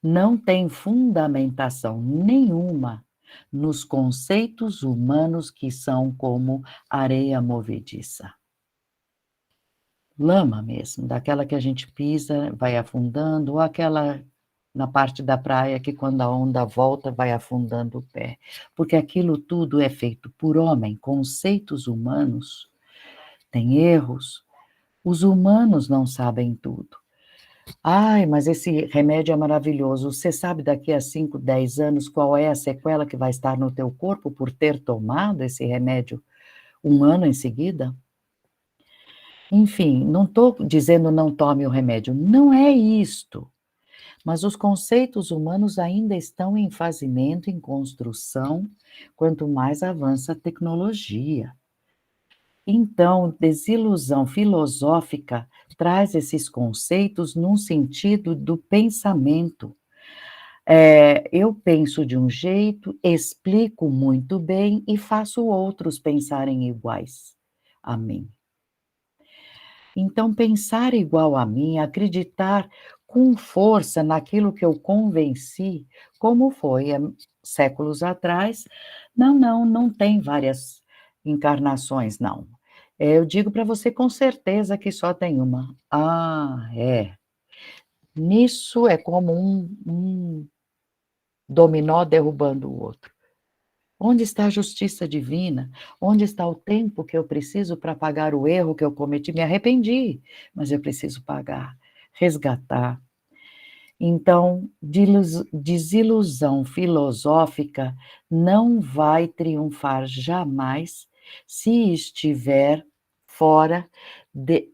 não tem fundamentação nenhuma nos conceitos humanos que são como areia movediça. Lama mesmo, daquela que a gente pisa, vai afundando, ou aquela na parte da praia que quando a onda volta vai afundando o pé. Porque aquilo tudo é feito por homem, conceitos humanos, tem erros. Os humanos não sabem tudo. Ai, mas esse remédio é maravilhoso. Você sabe daqui a 5, 10 anos qual é a sequela que vai estar no teu corpo por ter tomado esse remédio 1 ano em seguida? Enfim, não estou dizendo não tome o remédio, não é isto. Mas os conceitos humanos ainda estão em fazimento, em construção, quanto mais avança a tecnologia. Então, desilusão filosófica traz esses conceitos num sentido do pensamento. Eu penso de um jeito, explico muito bem e faço outros pensarem iguais a mim. Então, pensar igual a mim, acreditar com força naquilo que eu convenci, como foi há séculos atrás, não tem várias encarnações, não. Eu digo para você com certeza que só tem uma. Ah, é. Nisso é como um dominó derrubando o outro. Onde está a justiça divina? Onde está o tempo que eu preciso para pagar o erro que eu cometi? Me arrependi, mas eu preciso pagar, resgatar. Então, desilusão filosófica não vai triunfar jamais se estiver fora de,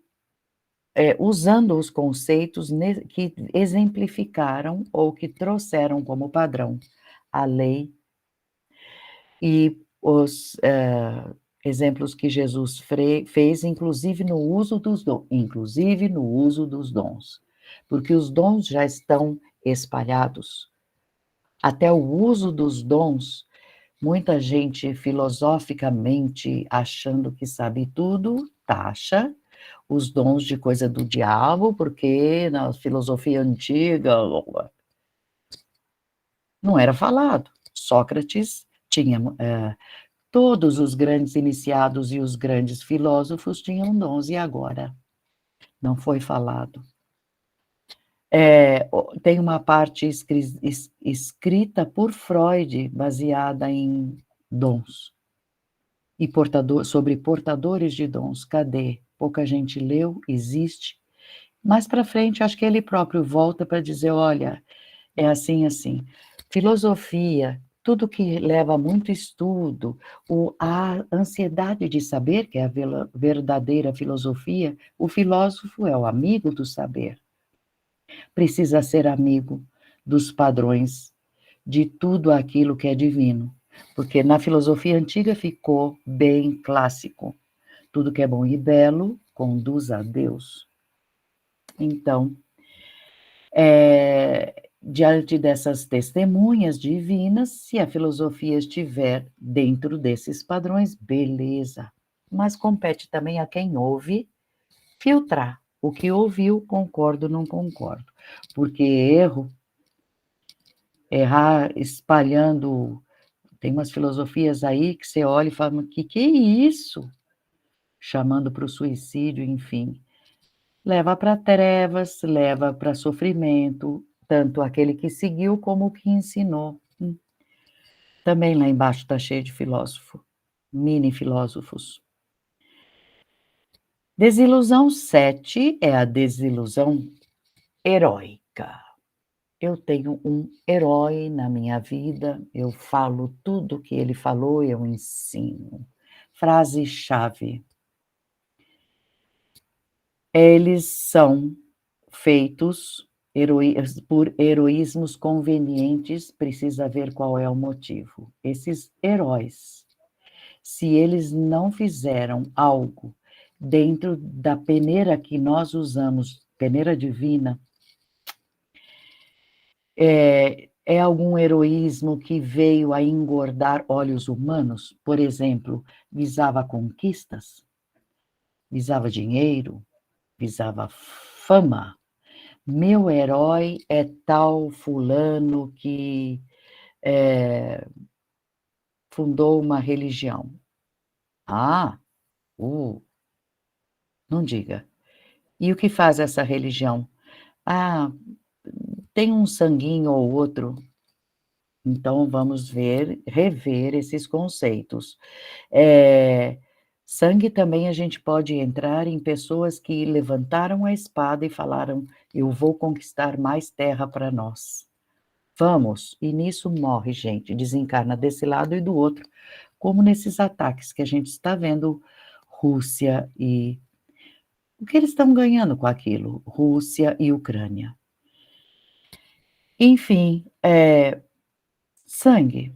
usando os conceitos que exemplificaram ou que trouxeram como padrão a lei e os exemplos que Jesus fez, inclusive no uso dos dons, porque os dons já estão espalhados. Até o uso dos dons, muita gente filosoficamente achando que sabe tudo, taxa os dons de coisa do diabo, porque na filosofia antiga não era falado. Sócrates tinha todos os grandes iniciados e os grandes filósofos tinham dons, e agora? Não foi falado. Tem uma parte escrita por Freud, baseada em dons, e sobre portadores de dons. Cadê? Pouca gente leu, existe. Mais para frente, acho que ele próprio volta para dizer, olha, é assim, assim. Filosofia, tudo que leva a muito estudo, a ansiedade de saber, que é a verdadeira filosofia, o filósofo é o amigo do saber. Precisa ser amigo dos padrões, de tudo aquilo que é divino. Porque na filosofia antiga ficou bem clássico. Tudo que é bom e belo conduz a Deus. Então, diante dessas testemunhas divinas, se a filosofia estiver dentro desses padrões, beleza. Mas compete também a quem ouve filtrar. O que ouviu, concordo, não concordo. Porque errar espalhando, tem umas filosofias aí que você olha e fala, que é isso? Chamando para o suicídio, enfim. Leva para trevas, leva para sofrimento, tanto aquele que seguiu como o que ensinou. Também lá embaixo está cheio de filósofo, mini filósofos. Desilusão 7 é a desilusão heróica. Eu tenho um herói na minha vida, eu falo tudo que ele falou, eu ensino. Frase-chave. Eles são feitos por heroísmos convenientes, precisa ver qual é o motivo. Esses heróis, se eles não fizeram algo dentro da peneira que nós usamos, peneira divina, É algum heroísmo que veio a engordar olhos humanos? Por exemplo, visava conquistas, visava dinheiro, visava fama. Meu herói é tal fulano que fundou uma religião. Ah, uh, não diga. E o que faz essa religião? Ah, tem um sanguinho ou outro. Então vamos rever esses conceitos. Eh, Sangue também a gente pode entrar em pessoas que levantaram a espada e falaram: "Eu vou conquistar mais terra para nós. Vamos", e nisso morre gente, desencarna desse lado e do outro, como nesses ataques que a gente está vendo Rússia e o que eles estão ganhando com aquilo? Rússia e Ucrânia. Enfim, sangue,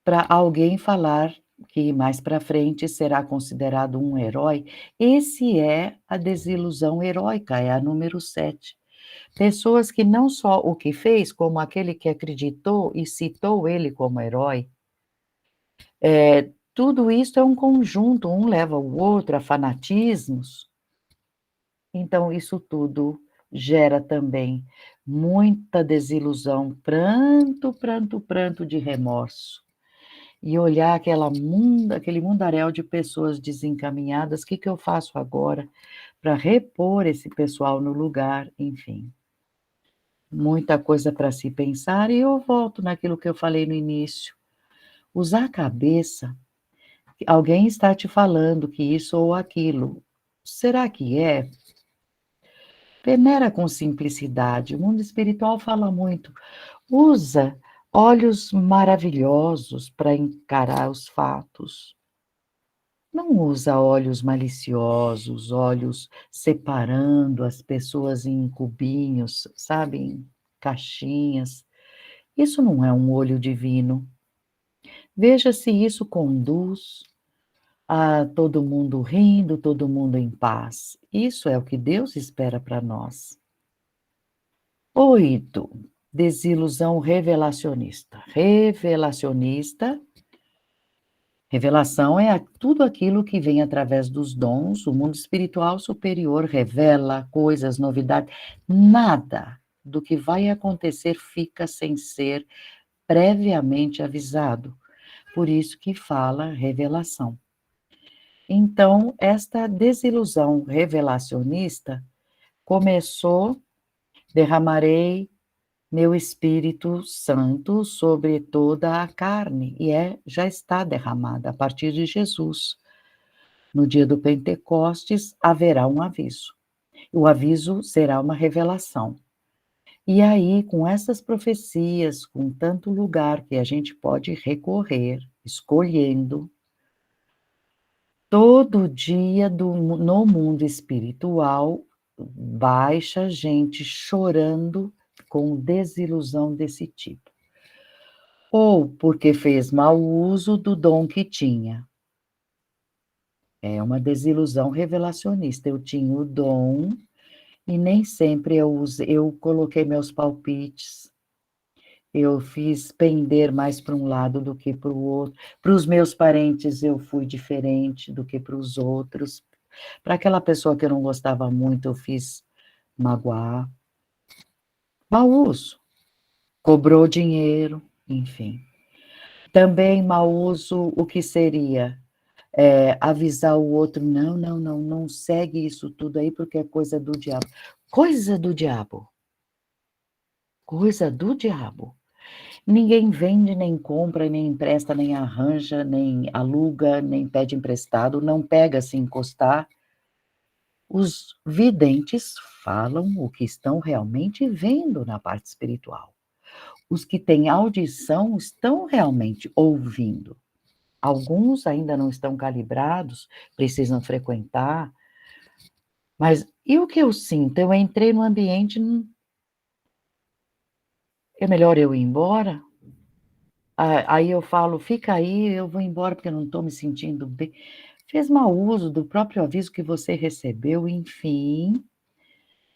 para alguém falar que mais para frente será considerado um herói, esse é a desilusão heróica, é a número 7. Pessoas que não só o que fez, como aquele que acreditou e citou ele como herói, tudo isso é um conjunto, um leva o outro a fanatismos, então isso tudo gera também muita desilusão, pranto, pranto, pranto de remorso. E olhar aquele mundaréu de pessoas desencaminhadas, "Que eu faço agora para repor esse pessoal no lugar?", enfim, muita coisa para se pensar e eu volto naquilo que eu falei no início, usar a cabeça, alguém está te falando que isso ou aquilo, será que é? Peneira com simplicidade, o mundo espiritual fala muito, usa olhos maravilhosos para encarar os fatos. Não usa olhos maliciosos, olhos separando as pessoas em cubinhos, sabe, em caixinhas. Isso não é um olho divino. Veja se isso conduz a todo mundo rindo, todo mundo em paz. Isso é o que Deus espera para nós. 8, desilusão revelacionista. Revelação é tudo aquilo que vem através dos dons, o mundo espiritual superior revela coisas, novidades, nada do que vai acontecer fica sem ser previamente avisado. Por isso que fala revelação. Então, esta desilusão revelacionista começou, derramarei meu Espírito Santo sobre toda a carne, e já está derramada a partir de Jesus. No dia do Pentecostes haverá um aviso. O aviso será uma revelação. E aí, com essas profecias, com tanto lugar que a gente pode recorrer, escolhendo, todo dia no mundo espiritual, baixa gente chorando com desilusão desse tipo. Ou porque fez mau uso do dom que tinha. É uma desilusão revelacionista. Eu tinha o dom e nem sempre eu coloquei meus palpites, eu fiz pender mais para um lado do que para o outro. Para os meus parentes eu fui diferente do que para os outros. Para aquela pessoa que eu não gostava muito, eu fiz magoar. Mau uso. Cobrou dinheiro, enfim. Também mau uso, o que seria? Avisar o outro, não, não, não, não segue isso tudo aí porque é coisa do diabo. Coisa do diabo. Coisa do diabo. Ninguém vende, nem compra, nem empresta, nem arranja, nem aluga, nem pede emprestado, não pega se encostar. Os videntes falam o que estão realmente vendo na parte espiritual. Os que têm audição estão realmente ouvindo. Alguns ainda não estão calibrados, precisam frequentar. Mas e o que eu sinto? Eu entrei no ambiente, é melhor eu ir embora? Aí eu falo: "Fica aí, eu vou embora porque eu não estou me sentindo bem". Fez mau uso do próprio aviso que você recebeu, enfim,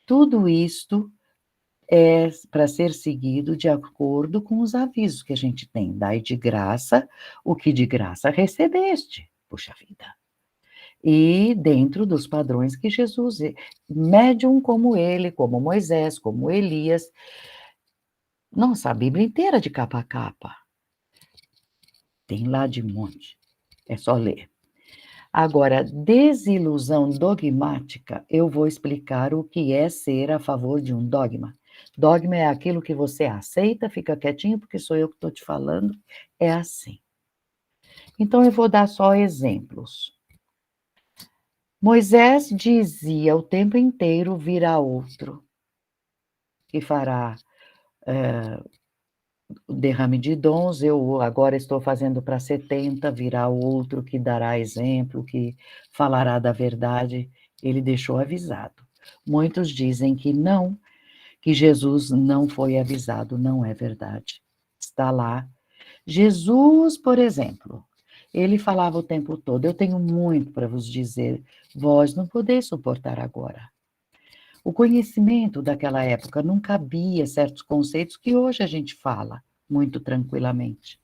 tudo isto é para ser seguido de acordo com os avisos que a gente tem. Dai de graça o que de graça recebeste. Puxa vida. E dentro dos padrões que Jesus, médium como ele, como Moisés, como Elias, nossa, a Bíblia inteira de capa a capa. Tem lá de monte. É só ler. Agora, desilusão dogmática, eu vou explicar o que é ser a favor de um dogma. Dogma é aquilo que você aceita, fica quietinho, porque sou eu que estou te falando, é assim. Então, eu vou dar só exemplos. Moisés dizia o tempo inteiro: virá outro, que fará o derrame de dons, eu agora estou fazendo para 70, virá outro que dará exemplo, que falará da verdade. Ele deixou avisado. Muitos dizem que não, que Jesus não foi avisado, não é verdade. Está lá. Jesus, por exemplo, ele falava o tempo todo: eu tenho muito para vos dizer, vós não podeis suportar agora. O conhecimento daquela época não cabia certos conceitos que hoje a gente fala muito tranquilamente.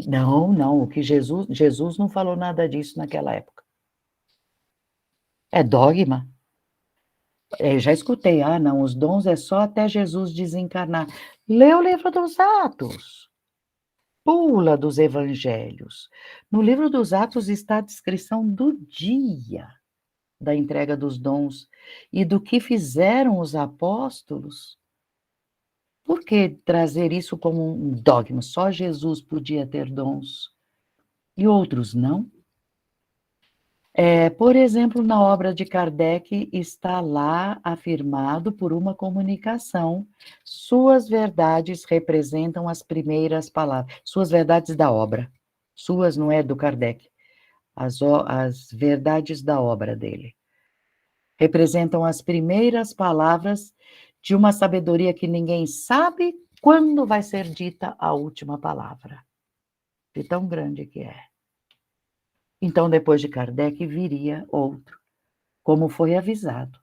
Não, não, o que Jesus não falou nada disso naquela época. É dogma. Já escutei, não, os dons é só até Jesus desencarnar. Lê o livro dos Atos. Pula dos evangelhos. No livro dos Atos está a descrição do dia da entrega dos dons e do que fizeram os apóstolos. Por que trazer isso como um dogma? Só Jesus podia ter dons e outros não? Por exemplo, na obra de Kardec está lá afirmado por uma comunicação, suas verdades representam as primeiras palavras, suas verdades da obra, suas não é do Kardec, as verdades da obra dele, representam as primeiras palavras de uma sabedoria que ninguém sabe quando vai ser dita a última palavra, de tão grande que é. Então, depois de Kardec, viria outro, como foi avisado.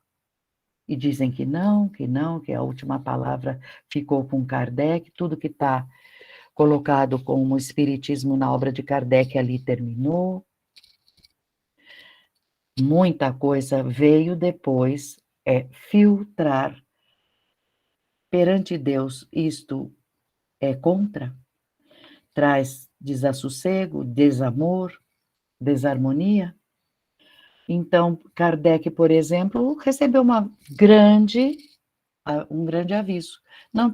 E dizem que não, que a última palavra ficou com Kardec, tudo que está colocado como espiritismo na obra de Kardec ali terminou. Muita coisa veio depois, filtrar perante Deus, isto é contra, traz desassossego, desamor, desarmonia. Então, Kardec, por exemplo, recebeu um grande aviso. Não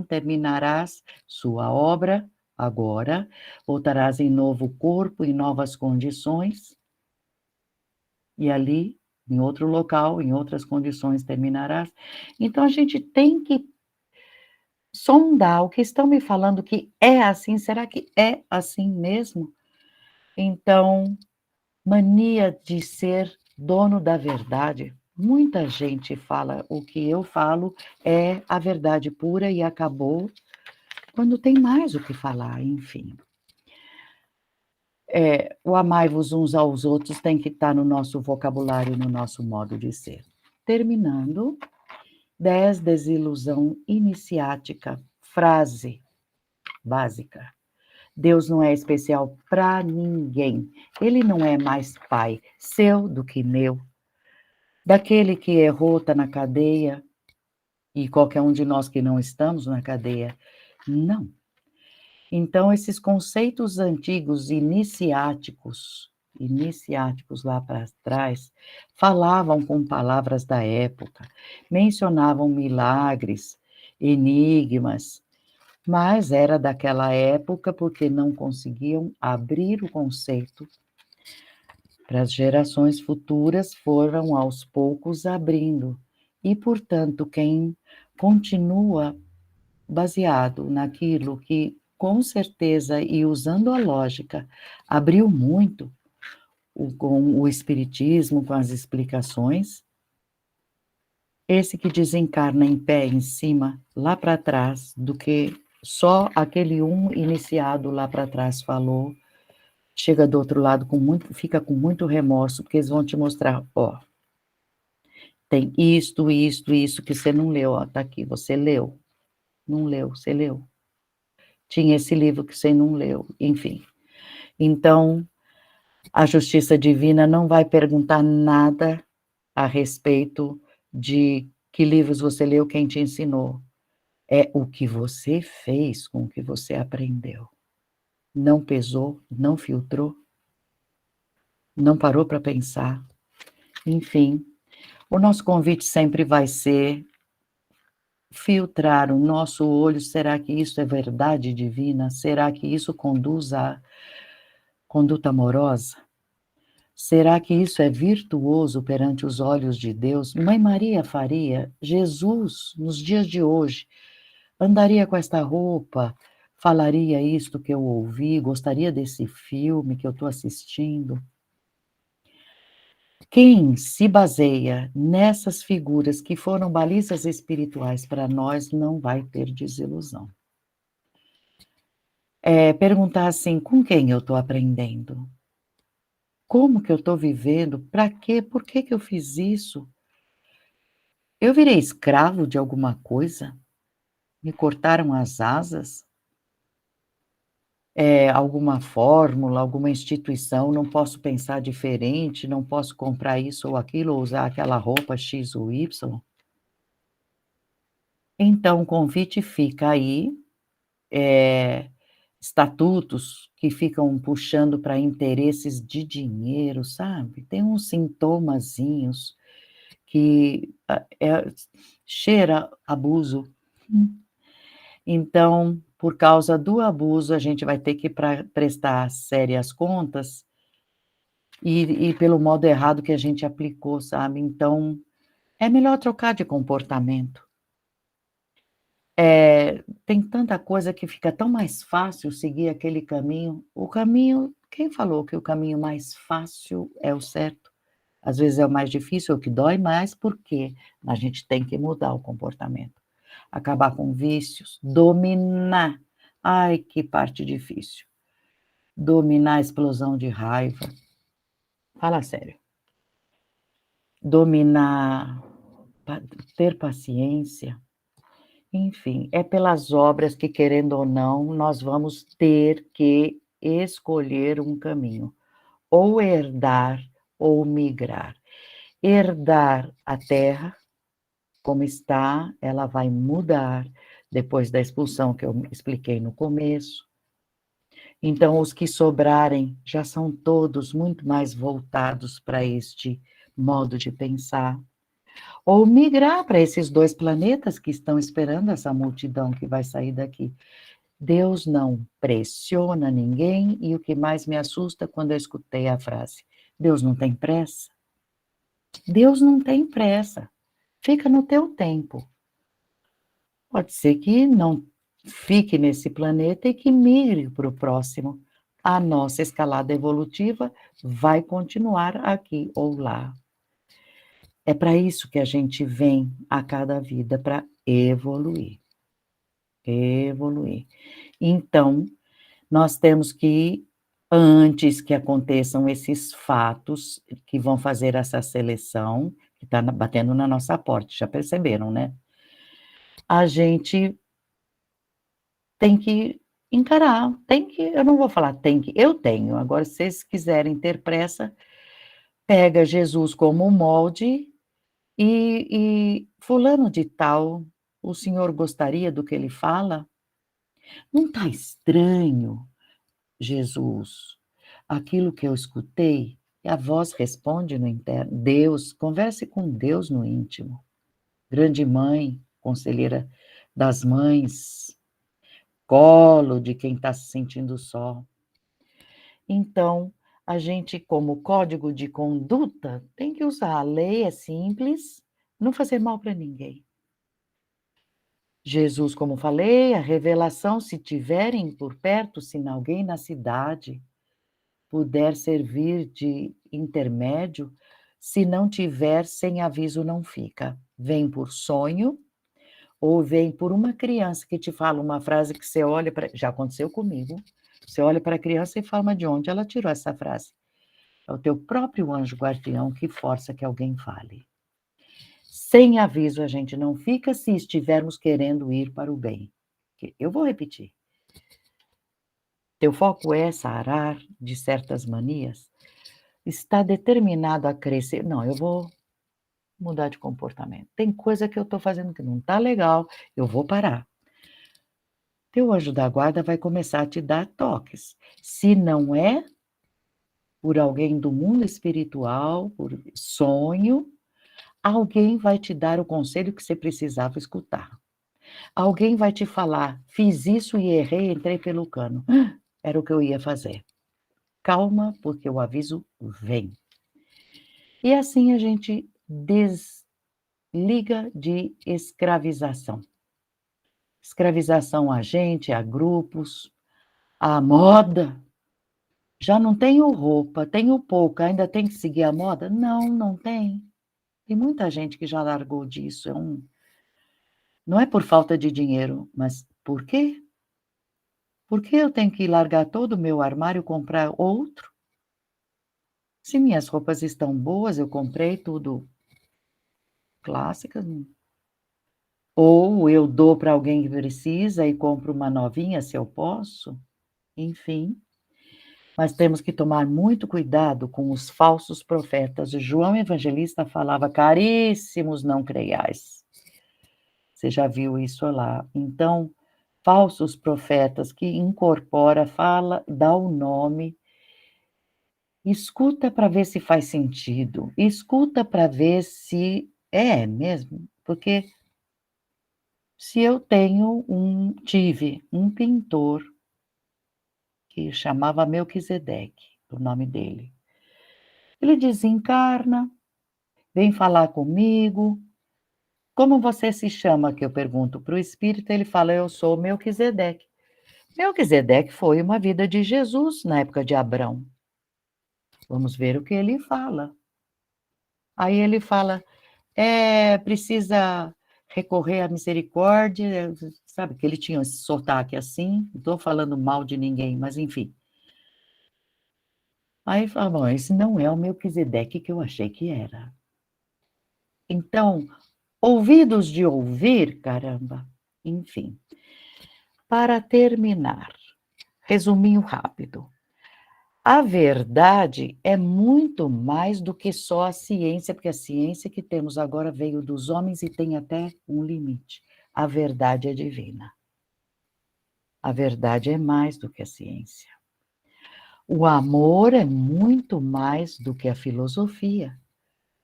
terminarás sua obra agora, voltarás em novo corpo, em novas condições, e ali, em outro local, em outras condições terminarás. Então, a gente tem que sondar o que estão me falando que é assim, será que é assim mesmo? Então, mania de ser dono da verdade. Muita gente fala o que eu falo é a verdade pura e acabou, quando tem mais o que falar, enfim. O amai-vos uns aos outros tem que estar no nosso vocabulário, no nosso modo de ser. Terminando, 10, desilusão iniciática, frase básica. Deus não é especial para ninguém. Ele não é mais pai seu do que meu. Daquele que errou está na cadeia, e qualquer um de nós que não estamos na cadeia. Não. Então, esses conceitos antigos iniciáticos lá para trás, falavam com palavras da época, mencionavam milagres, enigmas, mas era daquela época porque não conseguiam abrir o conceito. Para as gerações futuras foram aos poucos abrindo, e, portanto, quem continua baseado naquilo que, com certeza, e usando a lógica, abriu muito com o espiritismo, com as explicações, esse que desencarna em pé, em cima, lá para trás, do que só aquele um iniciado lá para trás falou, chega do outro lado fica com muito remorso, porque eles vão te mostrar, tem isto, isto, isso que você não leu, ó, tá aqui, você leu, não leu, você leu. Tinha esse livro que você não leu, enfim. Então, a justiça divina não vai perguntar nada a respeito de que livros você leu, quem te ensinou. É o que você fez com o que você aprendeu. Não pesou, não filtrou, não parou para pensar. Enfim, o nosso convite sempre vai ser filtrar o nosso olho. Será que isso é verdade divina? Será que isso conduz à conduta amorosa? Será que isso é virtuoso perante os olhos de Deus? Mãe Maria faria? Jesus, nos dias de hoje, andaria com esta roupa? Falaria isto que eu ouvi? Gostaria desse filme que eu estou assistindo? Quem se baseia nessas figuras que foram balizas espirituais para nós não vai ter desilusão. Perguntar assim, com quem eu estou aprendendo? Como que eu estou vivendo? Para quê? Por que que eu fiz isso? Eu virei escravo de alguma coisa? Me cortaram as asas? Alguma fórmula, alguma instituição, não posso pensar diferente, não posso comprar isso ou aquilo, ou usar aquela roupa X ou Y? Então o convite fica aí, estatutos que ficam puxando para interesses de dinheiro, sabe? Tem uns sintomazinhos que cheira abuso. Então, por causa do abuso, a gente vai ter que prestar sérias contas e pelo modo errado que a gente aplicou, sabe? Então, é melhor trocar de comportamento. Tem tanta coisa que fica tão mais fácil seguir aquele caminho. O caminho, quem falou que o caminho mais fácil é o certo? Às vezes é o mais difícil, é o que dói mais, porque a gente tem que mudar o comportamento. Acabar com vícios, dominar. Ai, que parte difícil. Dominar a explosão de raiva. Fala sério. Dominar, ter paciência. Enfim, é pelas obras que, querendo ou não, nós vamos ter que escolher um caminho. Ou herdar ou migrar. Herdar a terra, como está, ela vai mudar depois da expulsão que eu expliquei no começo. Então, os que sobrarem já são todos muito mais voltados para este modo de pensar. Ou migrar para esses dois planetas que estão esperando essa multidão que vai sair daqui. Deus não pressiona ninguém, e o que mais me assusta quando eu escutei a frase: Deus não tem pressa. Deus não tem pressa. Fica no teu tempo. Pode ser que não fique nesse planeta e que migre para o próximo. A nossa escalada evolutiva vai continuar aqui ou lá. É para isso que a gente vem a cada vida, para evoluir. Evoluir. Então, nós temos que, antes que aconteçam esses fatos que vão fazer essa seleção, que está batendo na nossa porta, já perceberam, né? A gente tem que encarar, eu não vou falar tem que, eu tenho. Agora, se vocês quiserem ter pressa, pega Jesus como molde e fulano de tal, o senhor gostaria do que ele fala? Não está estranho, Jesus, aquilo que eu escutei? E a voz responde no interno. Deus, converse com Deus no íntimo. Grande mãe, conselheira das mães, colo de quem está se sentindo só. Então, a gente, como código de conduta, tem que usar. A lei é simples, não fazer mal para ninguém. Jesus, como falei, a revelação, se tiverem por perto, se alguém na cidade puder servir de intermédio, se não tiver, sem aviso não fica. Vem por sonho, ou vem por uma criança que te fala uma frase que você olha para... Já aconteceu comigo. Você olha para a criança e fala de onde ela tirou essa frase. É o teu próprio anjo guardião que força que alguém fale. Sem aviso a gente não fica se estivermos querendo ir para o bem. Eu vou repetir. Teu foco é sarar de certas manias? Está determinado a crescer? Não, eu vou mudar de comportamento. Tem coisa que eu estou fazendo que não está legal, eu vou parar. Teu anjo da guarda vai começar a te dar toques. Se não é por alguém do mundo espiritual, por sonho, alguém vai te dar o conselho que você precisava escutar. Alguém vai te falar: fiz isso e errei, entrei pelo cano. Era o que eu ia fazer. Calma, porque o aviso vem. E assim a gente desliga de escravização. Escravização a gente, a grupos, a moda. Já não tenho roupa, tenho pouca, ainda tem que seguir a moda? Não, não tem. Tem muita gente que já largou disso. Não é por falta de dinheiro, mas por quê? Por que eu tenho que largar todo o meu armário e comprar outro? Se minhas roupas estão boas, eu comprei tudo clássicas. Ou eu dou para alguém que precisa e compro uma novinha, se eu posso. Enfim, mas temos que tomar muito cuidado com os falsos profetas. João Evangelista falava: caríssimos, não creiais. Você já viu isso lá. Então, falsos profetas que incorpora, fala, dá o nome, escuta para ver se faz sentido, escuta para ver se é mesmo, porque se eu tive um pintor que chamava Melquisedeque, o nome dele. Ele desencarna, vem falar comigo. Como você se chama? Que eu pergunto para o espírito, ele fala: eu sou Melquisedeque. Melquisedeque foi uma vida de Jesus na época de Abrão. Vamos ver o que ele fala. Aí ele fala: precisa recorrer à misericórdia, sabe que ele tinha esse sotaque assim, não estou falando mal de ninguém, mas enfim. Aí fala: bom, esse não é o Melquisedeque que eu achei que era. Então, ouvidos de ouvir, caramba, enfim. Para terminar, resuminho rápido. A verdade é muito mais do que só a ciência, porque a ciência que temos agora veio dos homens e tem até um limite. A verdade é divina. A verdade é mais do que a ciência. O amor é muito mais do que a filosofia.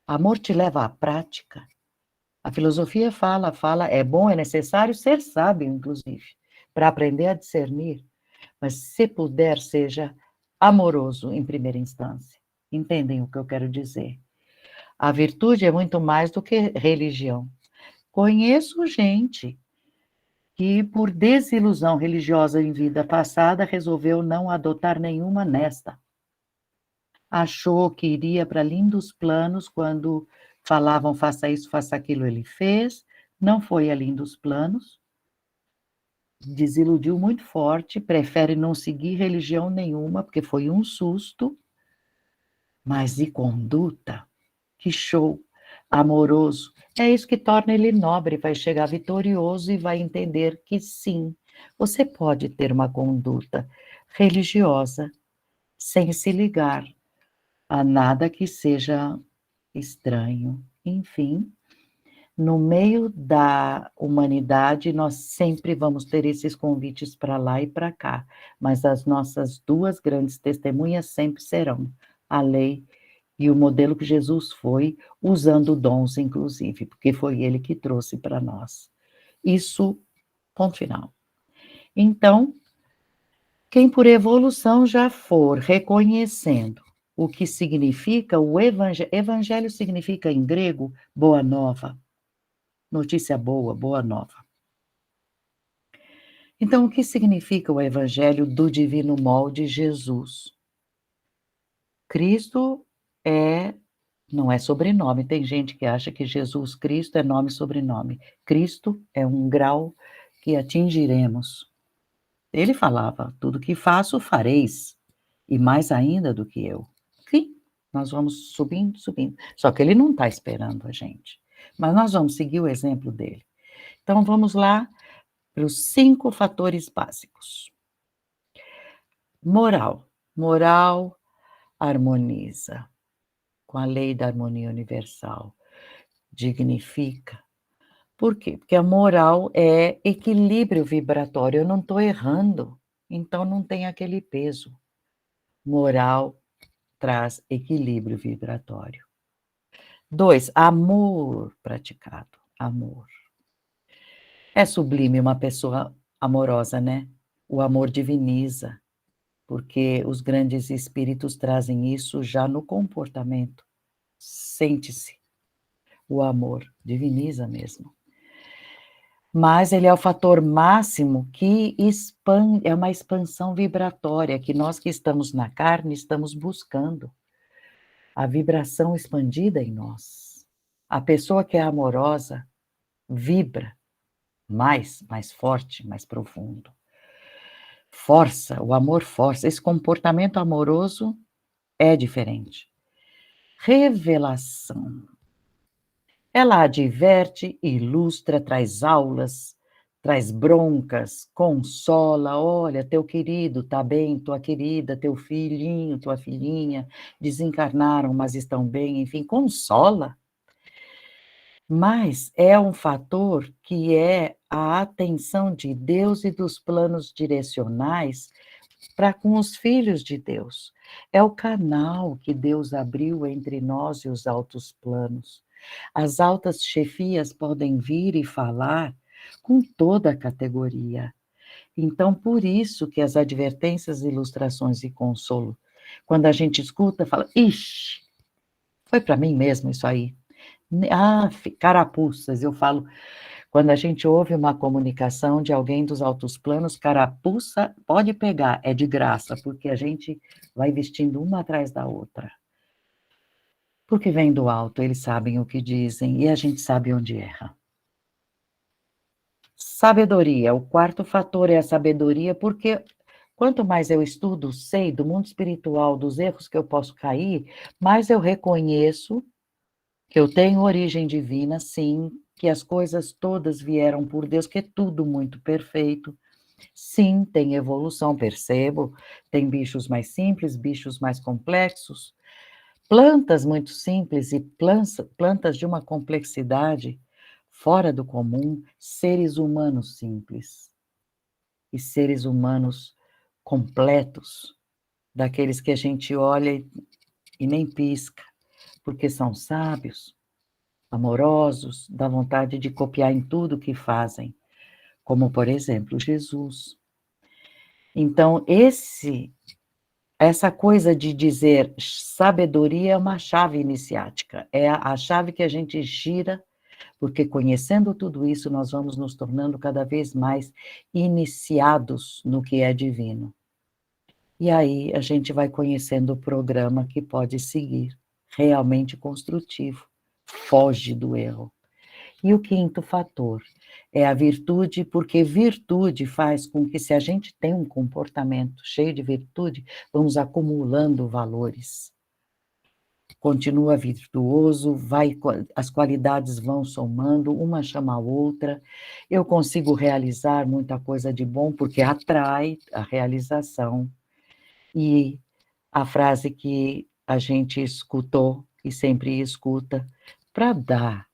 Amor te leva à prática. A filosofia fala, é bom, é necessário ser sábio, inclusive, para aprender a discernir. Mas se puder, seja amoroso em primeira instância. Entendem o que eu quero dizer? A virtude é muito mais do que religião. Conheço gente que, por desilusão religiosa em vida passada, resolveu não adotar nenhuma nesta. Achou que iria para lindos planos quando falavam faça isso, faça aquilo, ele fez, não foi a lindos planos, desiludiu muito forte, prefere não seguir religião nenhuma, porque foi um susto, mas de conduta, que show, amoroso. É isso que torna ele nobre, vai chegar vitorioso e vai entender que sim, você pode ter uma conduta religiosa sem se ligar a nada que seja estranho. Enfim, no meio da humanidade, nós sempre vamos ter esses convites para lá e para cá, mas as nossas duas grandes testemunhas sempre serão a lei e o modelo que Jesus foi, usando dons, inclusive, porque foi ele que trouxe para nós. Isso, ponto final. Então, quem por evolução já for reconhecendo o que significa o evangelho, evangelho significa em grego boa nova, notícia boa, boa nova. Então, o que significa o evangelho do divino molde Jesus? Cristo não é sobrenome, tem gente que acha que Jesus Cristo é nome e sobrenome. Cristo é um grau que atingiremos. Ele falava: tudo que faço, fareis, e mais ainda do que eu. Sim, nós vamos subindo, subindo. Só que ele não está esperando a gente. mas nós vamos seguir o exemplo dele. Então vamos lá para os 5 fatores básicos. Moral. Moral harmoniza com a lei da harmonia universal, dignifica. Por quê? Porque a moral é equilíbrio vibratório, eu não estou errando, então não tem aquele peso. Moral traz equilíbrio vibratório. 2, amor praticado, amor. É sublime uma pessoa amorosa, né? O amor diviniza, porque os grandes espíritos trazem isso já no comportamento. Sente-se, o amor diviniza mesmo. Mas ele é o fator máximo que expande, é uma expansão vibratória que nós que estamos na carne estamos buscando. A vibração expandida em nós. A pessoa que é amorosa vibra mais forte, mais profundo. Força, o amor força. Esse comportamento amoroso é diferente. Revelação. Ela adverte, ilustra, traz aulas, traz broncas, consola. Olha, teu querido tá bem, tua querida, teu filhinho, tua filhinha, desencarnaram, mas estão bem, enfim, consola. Mas é um fator que é a atenção de Deus e dos planos direcionais para com os filhos de Deus. É o canal que Deus abriu entre nós e os altos planos. As altas chefias podem vir e falar com toda a categoria. Então, por isso que as advertências, ilustrações e consolo, quando a gente escuta, fala, ixi, foi para mim mesmo isso aí. Ah, carapuças, eu falo, quando a gente ouve uma comunicação de alguém dos altos planos, carapuça, pode pegar, é de graça, porque a gente vai vestindo uma atrás da outra. Porque vem do alto, eles sabem o que dizem e a gente sabe onde erra. Sabedoria, o quarto fator é a sabedoria, porque quanto mais eu estudo, sei do mundo espiritual, dos erros que eu posso cair, mais eu reconheço que eu tenho origem divina, sim, que as coisas todas vieram por Deus, que é tudo muito perfeito. Sim, tem evolução, percebo. Tem bichos mais simples, bichos mais complexos, plantas muito simples e plantas de uma complexidade fora do comum, seres humanos simples e seres humanos completos, daqueles que a gente olha e nem pisca, porque são sábios, amorosos, dá vontade de copiar em tudo que fazem, como, por exemplo, Jesus. Então, essa coisa de dizer sabedoria é uma chave iniciática, é a chave que a gente gira, porque conhecendo tudo isso, nós vamos nos tornando cada vez mais iniciados no que é divino. E aí a gente vai conhecendo o programa que pode seguir, realmente construtivo, foge do erro. E o quinto fator é a virtude, porque virtude faz com que, se a gente tem um comportamento cheio de virtude, vamos acumulando valores. Continua virtuoso, as qualidades vão somando, uma chama a outra. Eu consigo realizar muita coisa de bom, porque atrai a realização. E a frase que a gente escutou e sempre escuta, para dar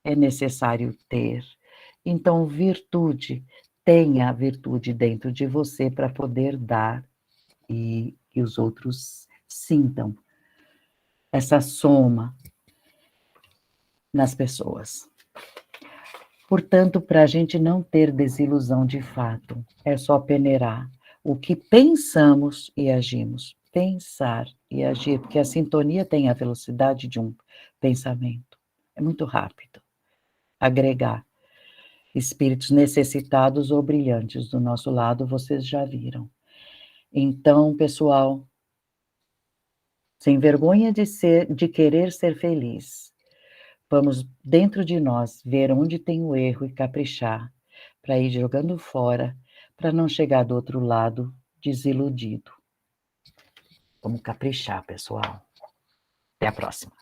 é necessário ter. Então, virtude, tenha a virtude dentro de você para poder dar e que os outros sintam essa soma nas pessoas. Portanto, para a gente não ter desilusão de fato, é só peneirar o que pensamos e agimos. Pensar e agir, porque a sintonia tem a velocidade de um pensamento. É muito rápido. Agregar. Espíritos necessitados ou brilhantes do nosso lado, vocês já viram. Então, pessoal, sem vergonha de querer ser feliz, vamos dentro de nós ver onde tem o erro e caprichar, para ir jogando fora, para não chegar do outro lado desiludido. Vamos caprichar, pessoal. Até a próxima.